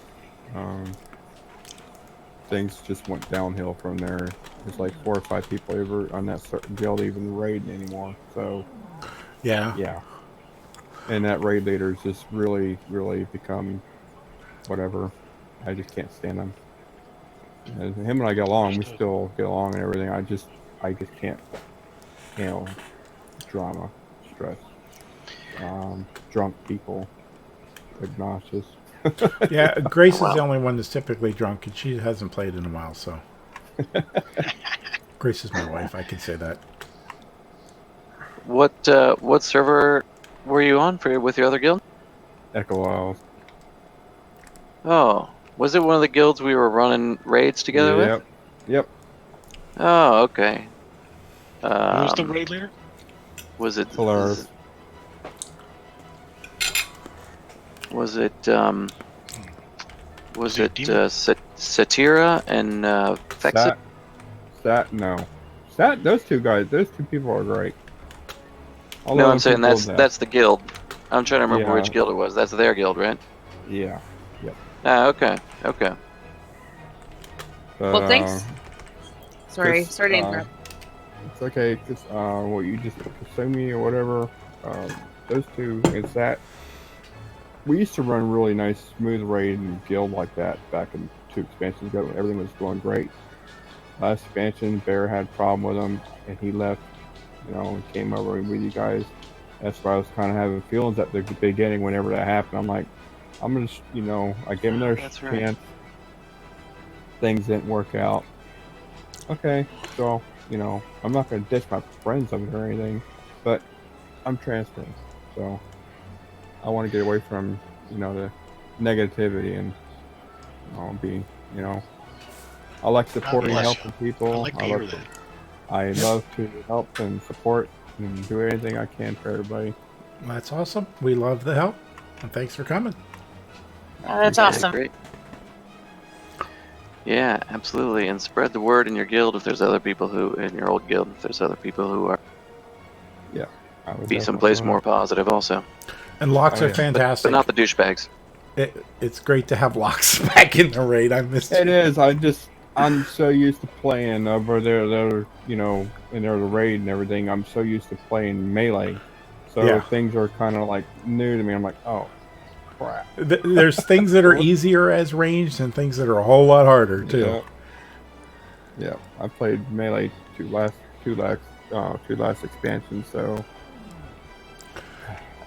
Things just went downhill from there. There's like 4 or 5 people over on that certain guild even raiding anymore. So, yeah. And that raid leader's just really, really become whatever. I just can't stand him. And him and I get along. We still get along and everything. I just can't handle drama, stress, drunk people, obnoxious. Yeah, Grace is the only one that's typically drunk, and she hasn't played in a while, so. Grace is my wife, I can say that. What server were you on with your other guild? Echo Isles. Oh, was it one of the guilds we were running raids together with? Yep. Oh, okay. Who's the raid leader? Was it Polaris? Was it Satira and Fexit? No. Those 2 guys, those 2 people are great. No, I'm saying that's the guild. I'm trying to remember which guild it was. That's their guild, right? Yeah. Yep. Ah, okay. Well, thanks. Sorry to interrupt. It's okay. Cause, what you just assume me or whatever. Those 2 is that. We used to run really nice, smooth raid and guild like that back in 2 expansions ago when everything was going great. Last expansion, Bear had a problem with him, and he left, and came over with you guys. That's why I was kind of having feelings at the beginning whenever that happened. I'm like, I'm going to, I gave him another chance. Right. Things didn't work out. Okay, so, I'm not going to ditch my friends of it or anything, but I'm transferring, so I want to get away from, the negativity and be, I like supporting and helping people. I love to help and support and do anything I can for everybody. That's awesome. We love the help, and thanks for coming. That's awesome. Great. Yeah, absolutely. And spread the word in your guild if there's other people in your old guild, if there's other people who are. Yeah. Be someplace more positive also. And locks are fantastic. But not the douchebags. It's great to have locks back in the raid. I missed it. It is. I'm so used to playing over there, in the raid and everything. I'm so used to playing melee. So things are kind of like new to me. I'm like, oh, crap. There's things that are easier as ranged and things that are a whole lot harder, too. Yeah. I played melee two last expansions, so.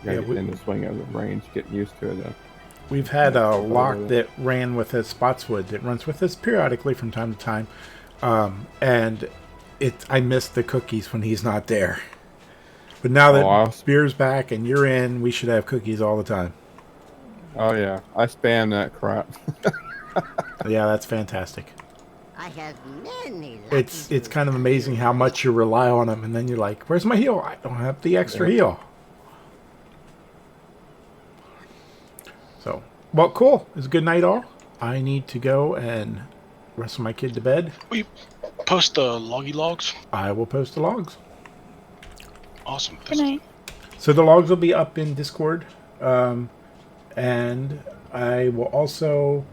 Get in the swing of the range, getting used to it. We've had a lock that ran with us, Spotswood, that runs with us periodically from time to time. And I miss the cookies when he's not there. But now that Beer's back and you're in, we should have cookies all the time. Oh yeah, I spam that crap. Yeah, that's fantastic. I have many. It's kind of amazing how much you rely on them, and then you're like, "Where's my heal? I don't have the extra heal." So, well, cool. It's a good night, all. I need to go and wrestle my kid to bed. We post the loggy logs. I will post the logs. Awesome. Good night. So the logs will be up in Discord, and I will also.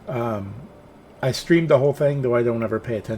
I streamed the whole thing, though I don't ever pay attention.